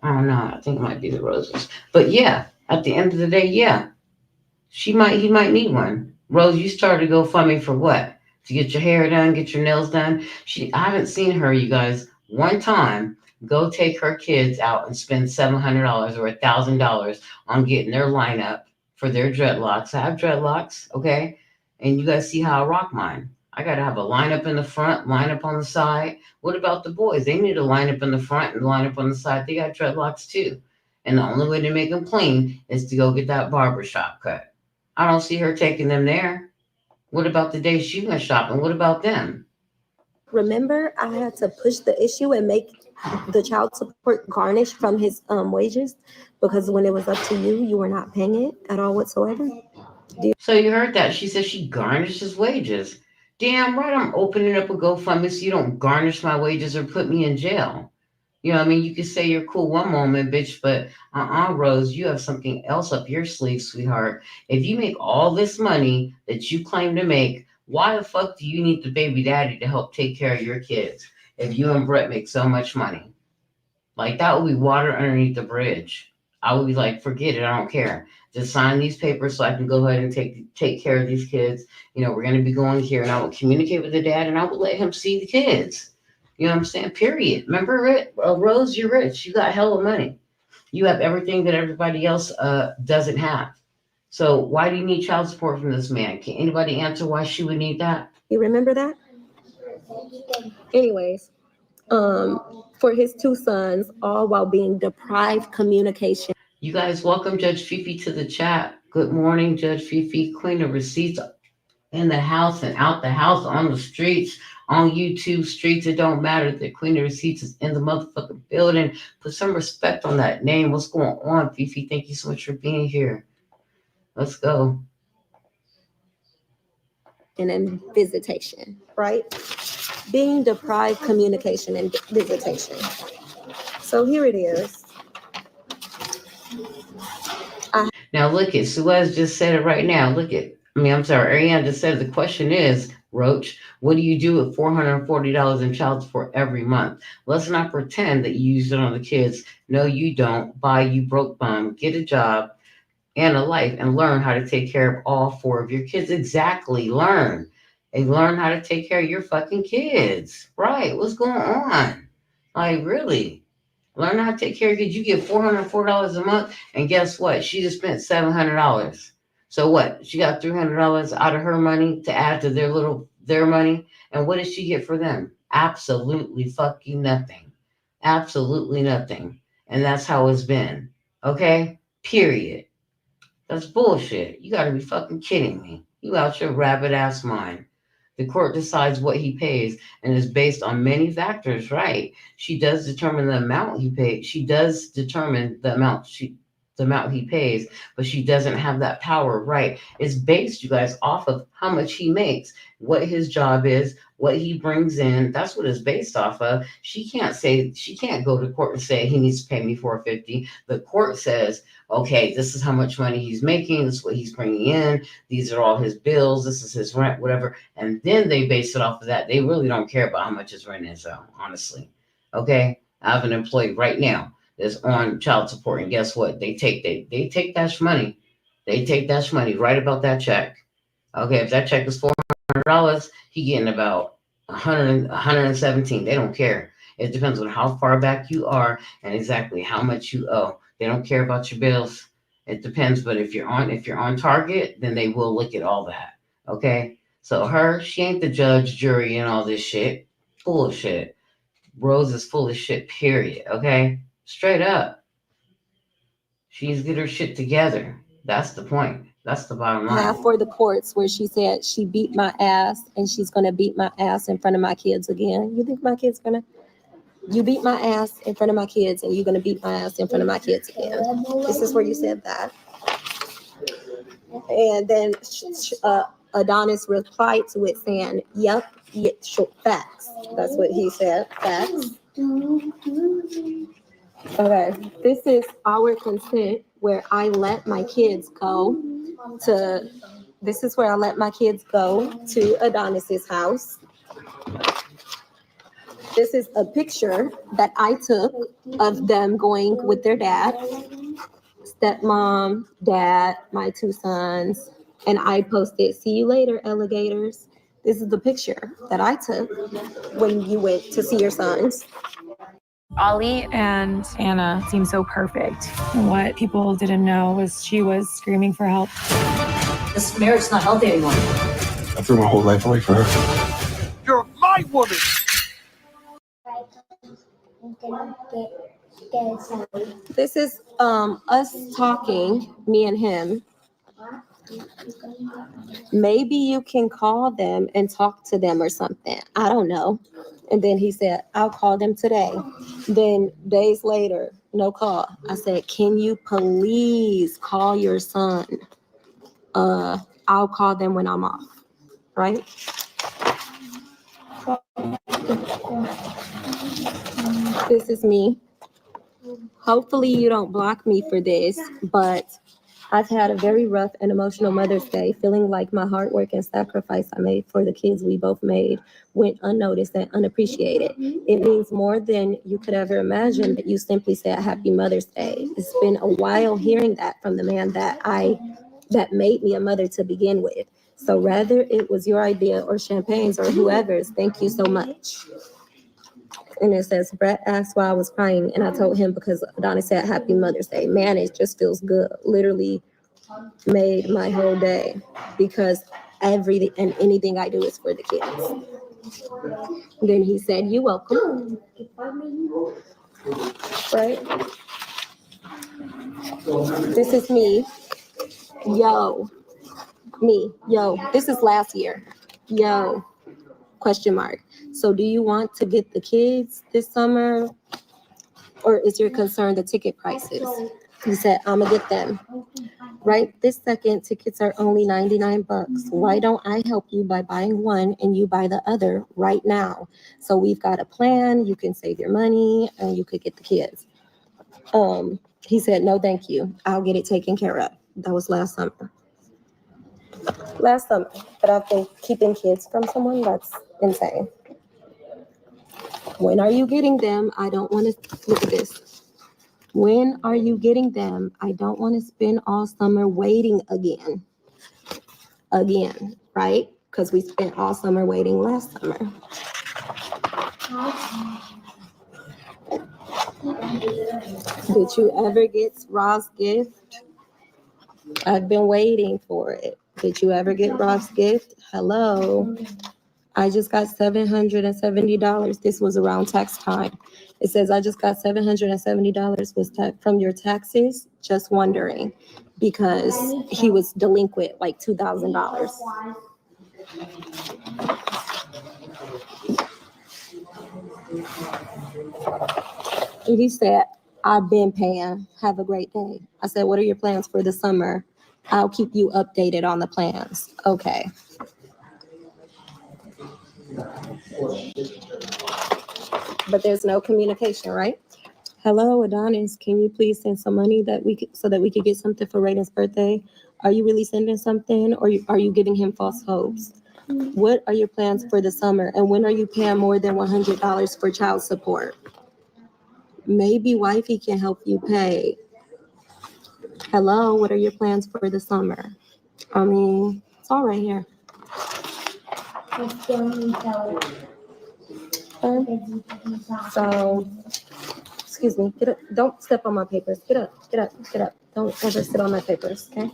I don't know. I think it might be the Roses. But yeah, at the end of the day, yeah, he might need one. Rose, you started GoFundMe for what? To get your hair done, get your nails done. I haven't seen her, you guys, one time go take her kids out and spend $700 or $1,000 on getting their lineup for their dreadlocks. I have dreadlocks, okay? And you guys see how I rock mine. I got to have a lineup in the front, lineup on the side. What about the boys? They need a lineup in the front and lineup on the side. They got dreadlocks too. And the only way to make them clean is to go get that barbershop cut. I don't see her taking them there. What about the day she went shopping? What about them? Remember, I had to push the issue and make the child support garnished from his wages because when it was up to you, you were not paying it at all whatsoever. So you heard that. She said she garnished his wages. Damn right, I'm opening up a GoFundMe so you don't garnish my wages or put me in jail. You know what I mean? You can say you're cool one moment, bitch, but Rose, you have something else up your sleeve, sweetheart. If you make all this money that you claim to make, why the fuck do you need the baby daddy to help take care of your kids if you and Brett make so much money? Like, that would be water underneath the bridge. I would be like, forget it, I don't care. Just sign these papers so I can go ahead and take care of these kids. You know, we're going to be going here, and I will communicate with the dad, and I will let him see the kids. You know what I'm saying? Period. Remember, Rose, you're rich. You got hella money. You have everything that everybody else doesn't have. So why do you need child support from this man? Can anybody answer why she would need that? You remember that? Anyways, for his two sons, all while being deprived communication. You guys, welcome Judge Fifi to the chat. Good morning, Judge Fifi, Queen of Receipts, in the house and out the house, on the streets, on YouTube streets. It don't matter. The Queen of Receipts is in the motherfucking building. Put some respect on that name. What's going on, Fifi? Thank you so much for being here. Let's go. And then visitation, right? Being deprived communication and visitation. So here it is. Now look at Suez just said it right now. Ariane just said the question is, Roach, what do you do with $440 in child support every month? Let's not pretend that you use it on the kids. No, you don't. Bye, you broke bum. Get a job and a life and learn how to take care of all four of your kids. Exactly. Learn. And learn how to take care of your fucking kids. Right. What's going on? Like, really? Learn how to take care of kids. You get $404 a month, and guess what? She just spent $700. So what? She got $300 out of her money to add to their money. And what did she get for them? Absolutely fucking nothing. Absolutely nothing. And that's how it's been. Okay? Period. That's bullshit. You gotta be fucking kidding me. You out your rabbit ass mind. The court decides what he pays and is based on many factors, right? She does determine the amount he pays. She does determine the amount he pays, but she doesn't have that power, right? It's based, you guys, off of how much he makes, what his job is, what he brings in. That's what it's based off of. She can't go to court and say he needs to pay me $450. The court says, okay, this is how much money he's making. This is what he's bringing in. These are all his bills. This is his rent, whatever. And then they base it off of that. They really don't care about how much his rent is, honestly. Okay? I have an employee right now that's on child support, and guess what? They take that money. They take that money right about that check. Okay, if that check is $400, he getting about 117. They don't care. It depends on how far back you are and exactly how much you owe. They don't care about your bills. It depends, but if you're on target, then they will look at all that. Okay? So she ain't the judge, jury, and all this shit. Bullshit. Rose is full of shit, period. Okay? Straight up. She's get her shit together. That's the point. That's the bottom line. For the courts where she said she beat my ass and she's going to beat my ass in front of my kids again. You think my kid's going to? You beat my ass in front of my kids and you're going to beat my ass in front of my kids again. This is where you said that. And then Adonis replied to it saying, yep, facts. That's what he said, facts. Okay, this is our consent where I let my kids go to Adonis's house. This is a picture that I took of them going with their dad, stepmom, dad, my two sons, and I posted, see you later, alligators. This is the picture that I took when you went to see your sons. Ollie and Anna seemed so perfect. And what people didn't know was she was screaming for help. This marriage's not healthy anymore. I threw my whole life away for her. You're my woman! This is us talking, me and him. Maybe you can call them and talk to them or something. I don't know. And then he said, I'll call them today. Then days later, no call. I said, can you please call your son? I'll call them when I'm off, right? This is me. Hopefully you don't block me for this, but I've had a very rough and emotional Mother's Day, feeling like my hard work and sacrifice I made for the kids we both made went unnoticed and unappreciated. It means more than you could ever imagine that you simply said Happy Mother's Day. It's been a while hearing that from the man that made me a mother to begin with. So rather it was your idea or Champagne's or whoever's, thank you so much. And it says, Brett asked why I was crying, and I told him because Adonis said Happy Mother's Day. Man, it just feels good. Literally made my whole day because everything and anything I do is for the kids. Then he said, "You welcome." Right? This is me. Yo. Me. Yo. This is last year. Yo. Question mark. So do you want to get the kids this summer? Or is your concern the ticket prices? He said, I'm gonna get them. Right this second, tickets are only $99. Why don't I help you by buying one and you buy the other right now? So we've got a plan, you can save your money and you could get the kids. He said, no, thank you. I'll get it taken care of. That was last summer. But I've been keeping kids from someone. That's insane. When are you getting them? I don't want to look at this. When are you getting them? I don't want to spend all summer waiting again. Right? Because we spent all summer waiting last summer. Did you ever get Ross gift? I've been waiting for it. Did you ever get Ross gift? Hello. I just got $770. This was around tax time. It says, I just got $770 was from your taxes. Just wondering, because he was delinquent like $2,000. And he said, I've been paying. Have a great day. I said, what are your plans for the summer? I'll keep you updated on the plans. Okay. But there's no communication, right? Hello, Adonis. Can you please send some money so that we could get something for Raiden's birthday? Are you really sending something, or are you giving him false hopes? What are your plans for the summer, and when are you paying more than $100 for child support? Maybe wifey can help you pay. Hello, what are your plans for the summer? I mean, it's all right here. So, excuse me, get up. Don't step on my papers. Get up. Don't ever sit on my papers, okay?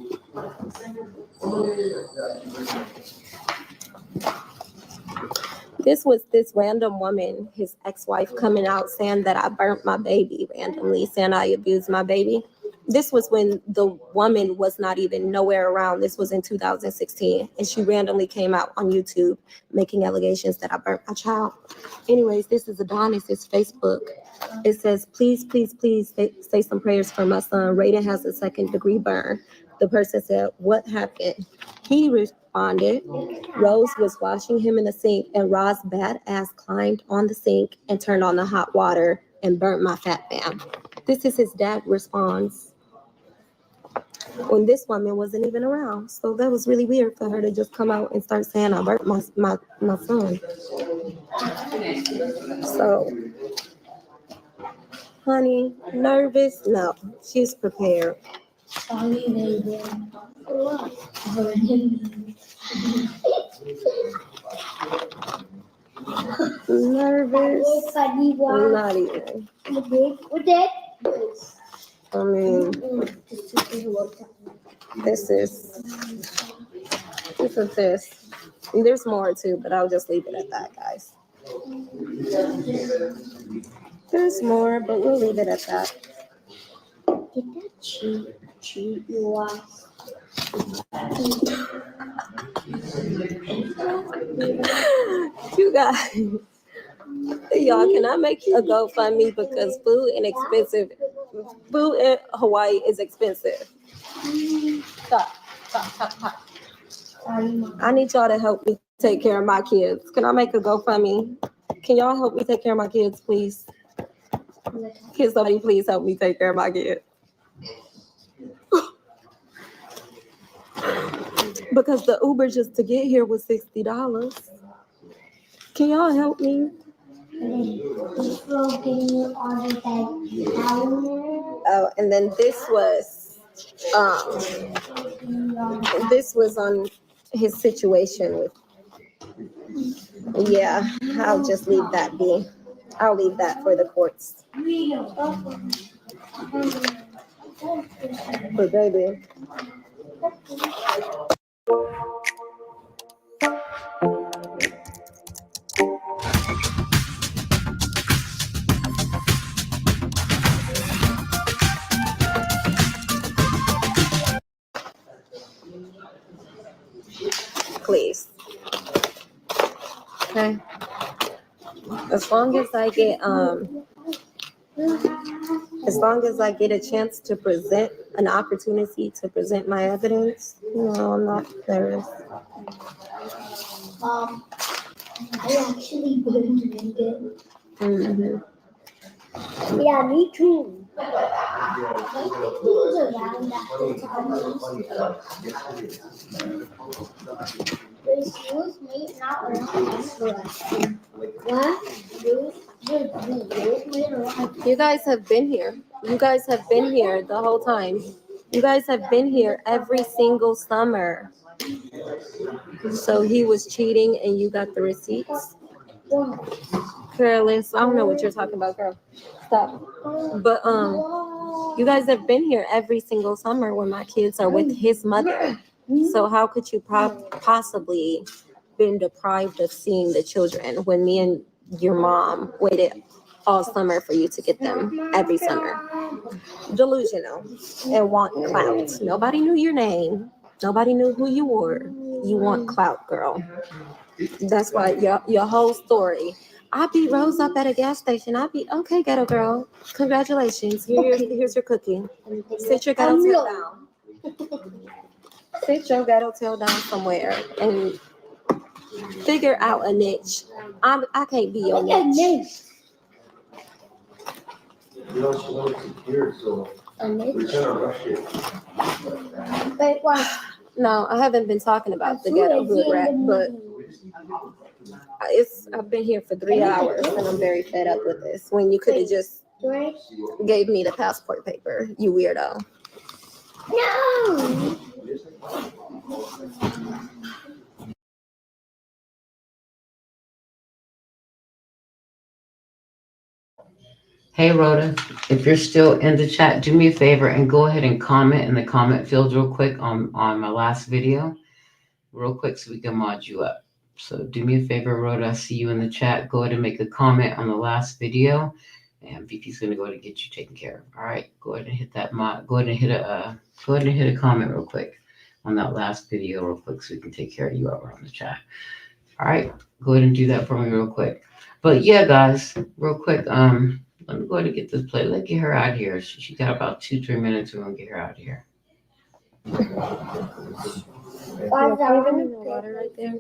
This was this random woman, his ex-wife, coming out saying that I burnt my baby randomly, saying I abused my baby. This was when the woman was not even nowhere around. This was in 2016. And she randomly came out on YouTube making allegations that I burnt my child. Anyways, this is Adonis's Facebook. It says, please say some prayers for my son. Raiden has a 2nd-degree burn. The person said, what happened? He responded, Rose was washing him in the sink and Roz badass climbed on the sink and turned on the hot water and burnt my fat man. This is his dad response when this woman wasn't even around. So that was really weird for her to just come out and start saying I burnt my son. So, honey, nervous? No, she's prepared. Nervous? Not even. I mean, this is this. And there's more too, but I'll just leave it at that, guys. There's more, but we'll leave it at that. Cheat you are. You guys, y'all, can I make a GoFundMe because food in Hawaii is expensive. Stop. I need y'all to help me take care of my kids. Can I make a GoFundMe? Can y'all help me take care of my kids, please? Can somebody please help me take care of my kid? Because the Uber just to get here was $60. Can y'all help me? Oh, and then this was on his situation with. Yeah, I'll just leave that be. I'll leave that for the courts. But baby. Please. Okay. As long as I get a chance to present an opportunity to present my evidence, no, I'm not nervous. I actually believe it. Mm-hmm. Yeah, me too. You guys have been here. You guys have been here the whole time. You guys have been here every single summer. So he was cheating and you got the receipts? Careless. I don't know what you're talking about, girl. Stop. But you guys have been here every single summer when my kids are with his mother. So how could you possibly been deprived of seeing the children when me and your mom waited all summer for you to get them every summer? Delusional and want clout. Nobody knew your name. Nobody knew who you were. You want clout, girl. That's why your whole story. I beat Rose up at a gas station. Okay, ghetto girl. Congratulations. Here's your cookie. Sit your ghetto tail down. Sit your ghetto tail down somewhere and figure out a niche. I can't be your niche. Wait, what? No, I haven't been talking about the ghetto hood rat, but I've been here for 3 hours and I'm very fed up with this. When you could have just gave me the passport paper, you weirdo. No. Hey, Rhoda, if you're still in the chat, do me a favor and go ahead and comment in the comment field real quick on my last video, real quick, so we can mod you up. So do me a favor, Rhoda, I see you in the chat. Go ahead and make a comment on the last video, and VP's gonna go ahead and get you taken care of. All right, go ahead and hit that mod. Go ahead and hit a comment real quick on that last video real quick, so we can take care of you over on the chat. All right, go ahead and do that for me real quick. But yeah, guys, real quick, let me go ahead and get this play. Let's get her out of here. She got about 2-3 minutes. We're gonna get her out of here. Water right there.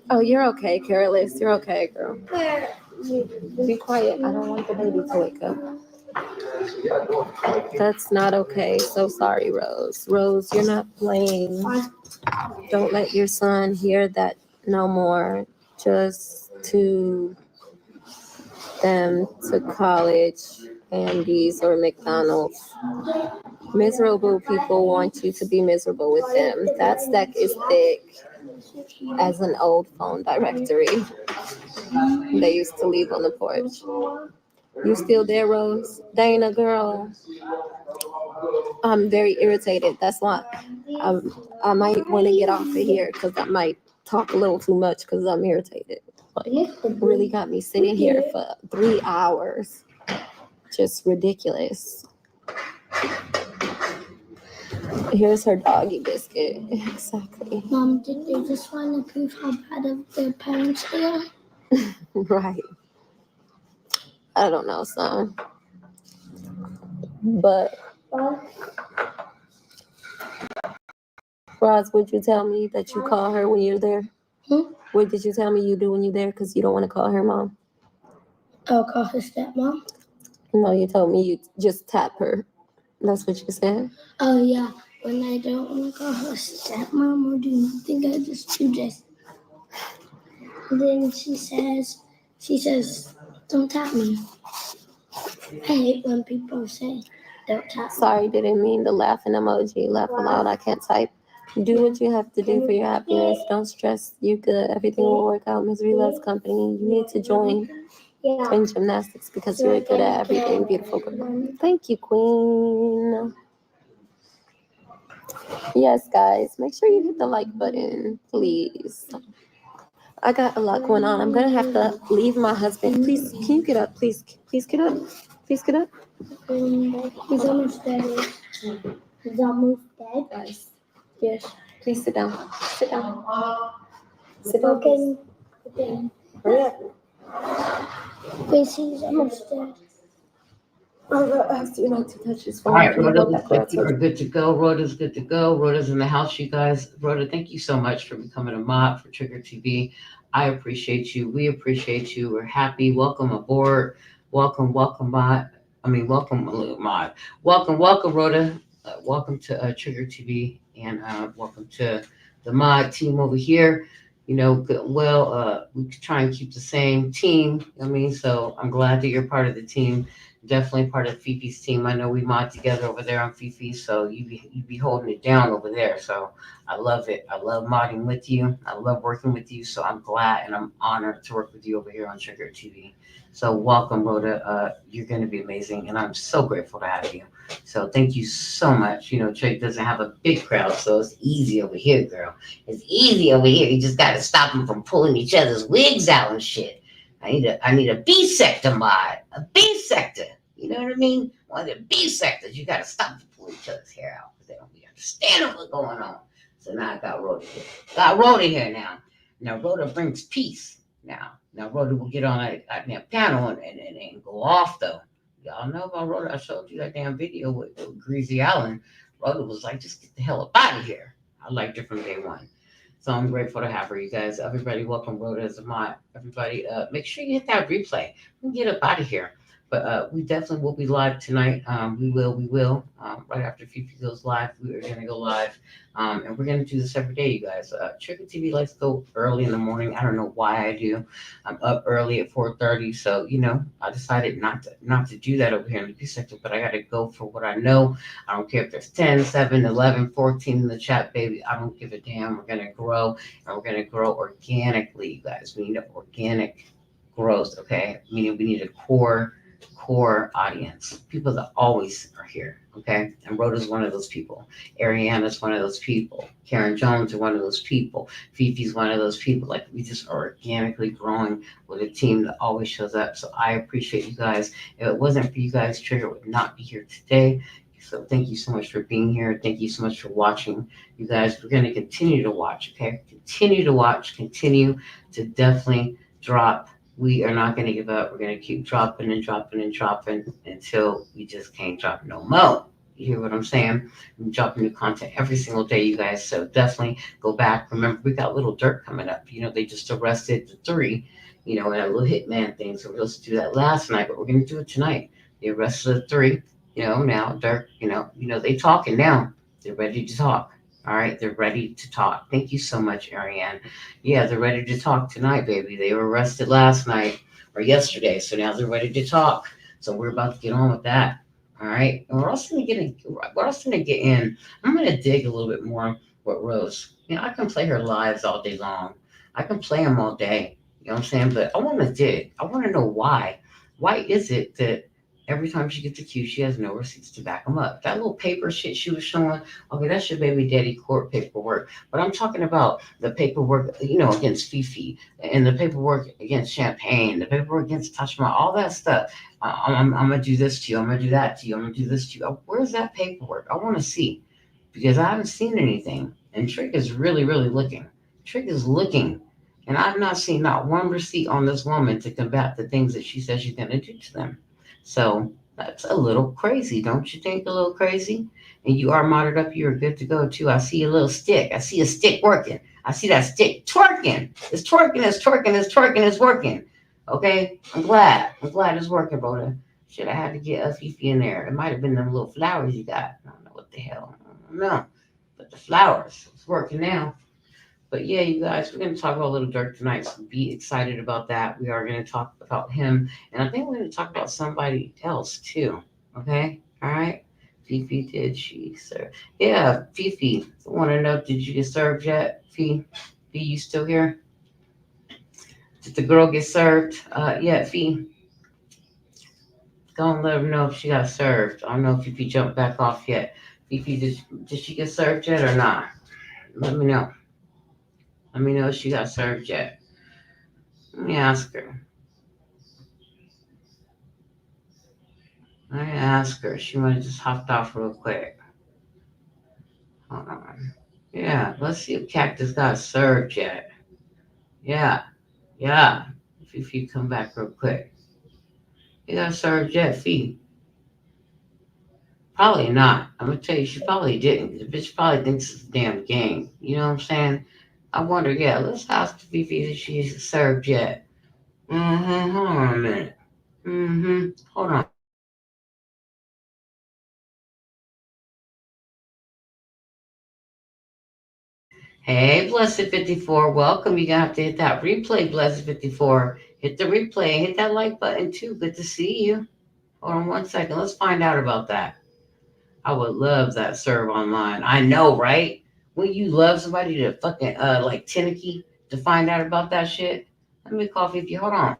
Oh, you're okay, Careless. You're okay, girl. Be quiet. I don't want the baby to wake up. That's not okay. So sorry, Rose. Rose, you're not playing. Don't let your son hear that no more. Just to them to college, Andy's or McDonald's. Miserable people want you to be miserable with them. That stack is thick as an old phone directory they used to leave on the porch. You still there, Rose? Dana, girl. I'm very irritated. That's why I might want to get off of here because I might talk a little too much because I'm irritated. Like, really got me sitting here for 3 hours. Just ridiculous. Here's her doggy biscuit. Exactly. Mom, did they just want to prove how bad of their parents they are? Right. I don't know, son. But Roz, would you tell me that you call her when you're there? What did you tell me you do when you're there? Because you don't want to call her mom. I'll call her stepmom. No, you told me you just tap her. That's what you said. Oh yeah, when I don't want to call her stepmom or do nothing, I just do this. And then she says, don't tap me. I hate when people say, don't tap me. Sorry, didn't mean the laughing emoji. Laugh aloud, I can't type. Do what you have to do for your happiness. Don't stress. You're good. Everything will work out. Misery loves company. You need to join gymnastics because you're good at everything. Beautiful girl. Thank you, Queen. Yes, guys, make sure you hit the like button, please. I got a lot going on. I'm gonna have to leave my husband. Please, can you get up? Please get up. Please get up. He's almost dead. He's almost dead. Guys, Yes. please sit down. Sit down. Sit down. Okay. Hurry up. Please, he's almost dead. I'm gonna ask you not to touch his phone. All right, Can you Rhoda, hold looks that like you girl are good to go. Rhoda's good to go. Rhoda's in the house, you guys. Rhoda, thank you so much for becoming a mod for Trigger TV. I appreciate you. We appreciate you. We're happy. Welcome aboard. Welcome, mod. Welcome, mod. Welcome, Rhoda. Welcome to Trigger TV, and welcome to the mod team over here. We try and keep the same team. So I'm glad that you're part of the team. Definitely part of Fifi's team. I know we mod together over there on Fifi, so you be holding it down over there. So I love it. I love modding with you. I love working with you. So I'm glad and I'm honored to work with you over here on Trigger TV. So welcome, Rhoda. You're going to be amazing, and I'm so grateful to have you. So thank you so much. Trigger doesn't have a big crowd, so it's easy over here, girl. It's easy over here. You just got to stop them from pulling each other's wigs out and shit. I need a B sector mod. A B sector. You know what I mean? One of the B sectors. You got to stop pulling each other's hair out because they don't be understanding what's going on. So now I got Rhoda here. Got Rhoda here now. Now Rhoda brings peace. Now Rhoda will get on a panel and go off though. Y'all know about Rhoda. I showed you that damn video with Greasy Allen. Rhoda was like, just get the hell up out of here. I liked her from day one. So I'm grateful to have her, you guys. Everybody, welcome Rhoda as a mod. Everybody, make sure you hit that replay. We can get up out of here. But we definitely will be live tonight. We will. Right after Fifi goes live, we are going to go live. And we're going to do this every day, you guys. Trigger TV likes to go early in the morning. I don't know why I do. I'm up early at 4:30. So, I decided not to do that over here in the B sector. But I got to go for what I know. I don't care if there's 10, 7, 11, 14 in the chat, baby. I don't give a damn. We're going to grow. And we're going to grow organically, you guys. We need organic growth, okay? Meaning we need a core audience, people that always are here, okay? And Rhoda's one of those people. Ariana's one of those people. Karen Jones are one of those people. Fifi's one of those people. Like, we just are organically growing with a team that always shows up. So I appreciate you guys. If it wasn't for you guys, Trigger would not be here today. So thank you so much for being here. Thank you so much for watching. You guys, we're going to continue to watch, okay? Continue to watch. Continue to definitely drop. We are not going to give up. We're going to keep dropping until we just can't drop no more. You hear what I'm saying? I'm dropping new content every single day, you guys. So definitely go back. Remember, we got Little Dirk coming up. They just arrested the 3, in a little hitman thing. So we were supposed to do that last night, but we're going to do it tonight. They arrested the 3. Now Dirk, they talking now. They're ready to talk. All right, they're ready to talk. Thank you so much, Ariane. Yeah, they're ready to talk tonight, baby. They were arrested last night or yesterday, so now they're ready to talk. So we're about to get on with that. All right, and we're also going to get in. I'm going to dig a little bit more with Rose. I can play her lives all day long. I can play them all day. You know what I'm saying? But I want to dig. I want to know why. Why is it that every time she gets accused, she has no receipts to back them up? That little paper shit she was showing, okay, that's your baby daddy court paperwork. But I'm talking about the paperwork, against Fifi, and the paperwork against Champagne, the paperwork against Tashma, all that stuff. I'm going to do this to you. I'm going to do that to you. I'm going to do this to you. Where's that paperwork? I want to see, because I haven't seen anything. And Trick is really, really looking. Trick is looking. And I've not seen not one receipt on this woman to combat the things that she says she's going to do to them. So that's a little crazy, don't you think? A little crazy? And you are modded up. You're good to go, too. I see a little stick. I see a stick working. I see that stick twerking. It's twerking, it's twerking, it's twerking, it's working. Okay? I'm glad. I'm glad it's working, brother. Should have had to get a Fifi in there. It might have been them little flowers you got. I don't know what the hell. I don't know. But the flowers, it's working now. But yeah, you guys, we're going to talk about Little Dirk tonight. So be excited about that. We are going to talk about him. And I think we're going to talk about somebody else too. Okay? All right? Fifi, did she serve? Yeah, Fifi. I want to know, did you get served yet? Fifi, you still here? Did the girl get served? Yeah, Fifi. Go and let her know if she got served. I don't know if Fifi jumped back off yet. Fifi, did she get served yet or not? Let me know. Let me know if she got served yet. Let me ask her. Let me ask her. She might have just hopped off real quick. Hold on. Yeah, let's see if Cactus got served yet. Yeah, yeah. If you come back real quick. You got served yet, Fee? Probably not. I'm gonna tell you, she probably didn't. The bitch probably thinks it's a damn game. You know what I'm saying? I wonder, yeah, let's ask Fifi if she's served yet. Mm-hmm. Hold on a minute. Mm-hmm. Hold on. Hey, Blessed 54, welcome. You're gonna have to hit that replay, Blessed 54. Hit the replay, hit that like button too. Good to see you. Hold on 1 second. Let's find out about that. I would love that serve online. I know, right? When you love somebody to fucking like Tennessee to find out about that shit. Let me call Fifi. Hold on.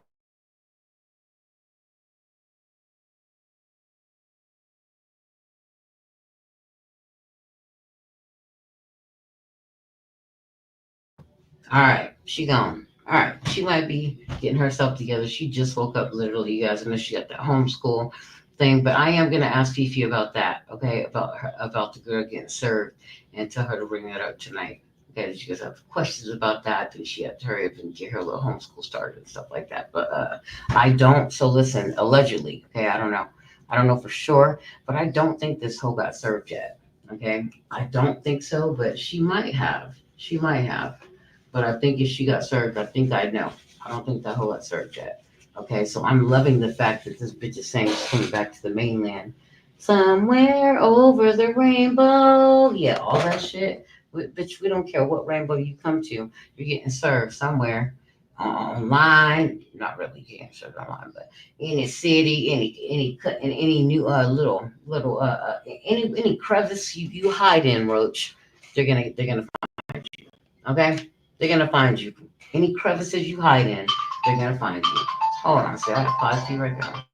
All right, she gone. All right, she might be getting herself together. She just woke up, literally, you guys. I know she got that homeschool thing, but I am gonna ask Fifi about that. Okay, about the girl getting served, and tell her to bring that up tonight. Okay, she guys have questions about that, then she had to hurry up and get her little homeschool started and stuff like that. But I don't. So listen, allegedly, okay, I don't know. I don't know for sure, but I don't think this hoe got served yet. Okay, I don't think so, but she might have. She might have. But I think if she got served, I think I'd know. I don't think that hoe got served yet. Okay, so I'm loving the fact that this bitch is saying she's coming back to the mainland. Somewhere over the rainbow. Yeah, all that shit. Bitch, we don't care what rainbow you come to. You're getting served somewhere online. Not really getting served online, but any city, any new any crevice you hide in, Roach, they're gonna find you. Okay? They're gonna find you. Any crevices you hide in, they're gonna find you. Hold on, see, I have 5 feet right now.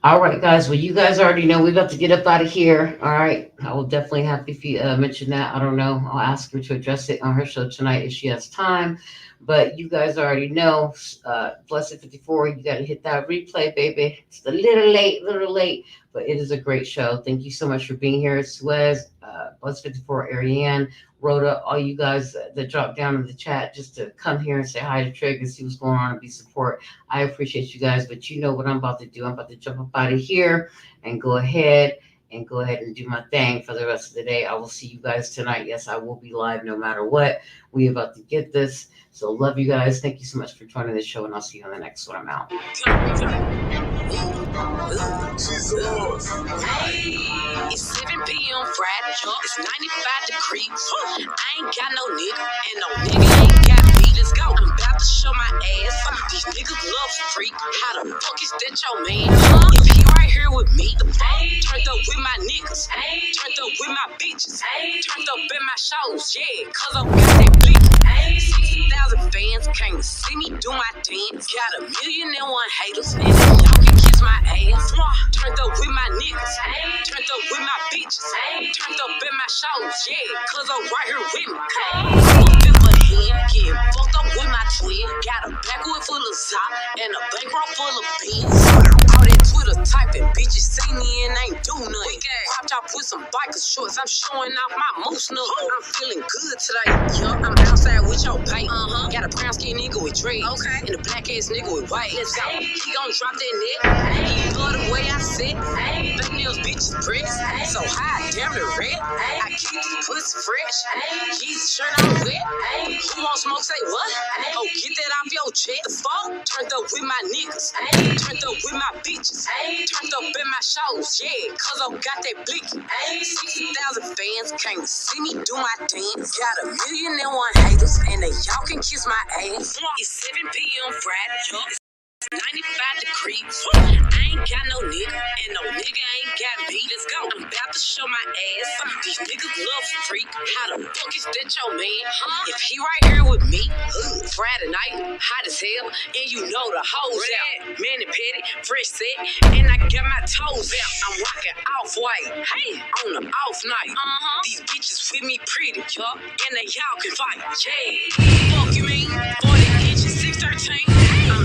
All right, guys. Well, you guys already know we're about to get up out of here. All right. I will definitely have Fifi mention that. I don't know. I'll ask her to address it on her show tonight if she has time. But you guys already know, Blessed 54, you got to hit that replay, baby. It's a little late, but it is a great show. Thank you so much for being here. Suez, Blessed 54, Ariane, Rhoda, all you guys that dropped down in the chat just to come here and say hi to Trig and see what's going on and be support. I appreciate you guys, but you know what I'm about to do. I'm about to jump up out of here and go ahead and do my thing for the rest of the day. I will see you guys tonight. Yes, I will be live no matter what. We about to get this. So love you guys. Thank you so much for joining the show, and I'll see you on the next one. I'm out. Hey, it's 7 p.m. Friday. It's 95 degrees. I ain't got no nigga, and no nigga ain't got me. Let's go. I'm about to show my ass. These niggas love freak. How the fuck is that your man? If he right here with me, the fuck turned up with my niggas, turned up with my bitches, turned up in my shows, yeah, cause I'm got that blick. 60,000 fans came to see me do my dance. Got 1,000,001 haters, and y'all can kiss my ass. Turned up with my niggas, turned up with my bitches, turned up in my shows, yeah, cause I'm right here with me. I'm a fifth of hand, getting fucked up with my twin. Got a backwood full of sock and a bankroll full of beans. All that Twitter typing, bitches see me and ain't do nothing. Popped out with some biker shorts, I'm showing off my moose nut. I'm feeling good today, yup. I'm outside with your babe. Got a brown skin nigga with dreads, and a black ass nigga with white. Let's go. He gon' drop that neck. He love the way I sit. Fake nails, bitches press. So high, damn the red. I keep the pussy fresh. Jesus shirt I'm wet. Who want smoke? Say what? Oh, get that off your chest. The fuck? Turned up with my niggas. Turned up with my bitches. Turned up in my shows, yeah, cause I got that blicky. 60,000 fans came to see me do my dance. Got 1,000,001 haters, and they y'all can kiss my ass. It's 7 p.m. Friday. It's 95 degrees. I ain't got no nigga, and no nigga ain't got me. Let's go. I'm about to show my ass. These niggas love freak. How the fuck is that your man? If he right here with me, Friday night, hot as hell, and you know the hoes out. Man and petty, fresh set, and I got my toes out. I'm rocking off-white. Hey, on the off night. These bitches with me pretty, yup, and they y'all can fight. Yeah. Fuck you mean? 40 inches, 613. I'm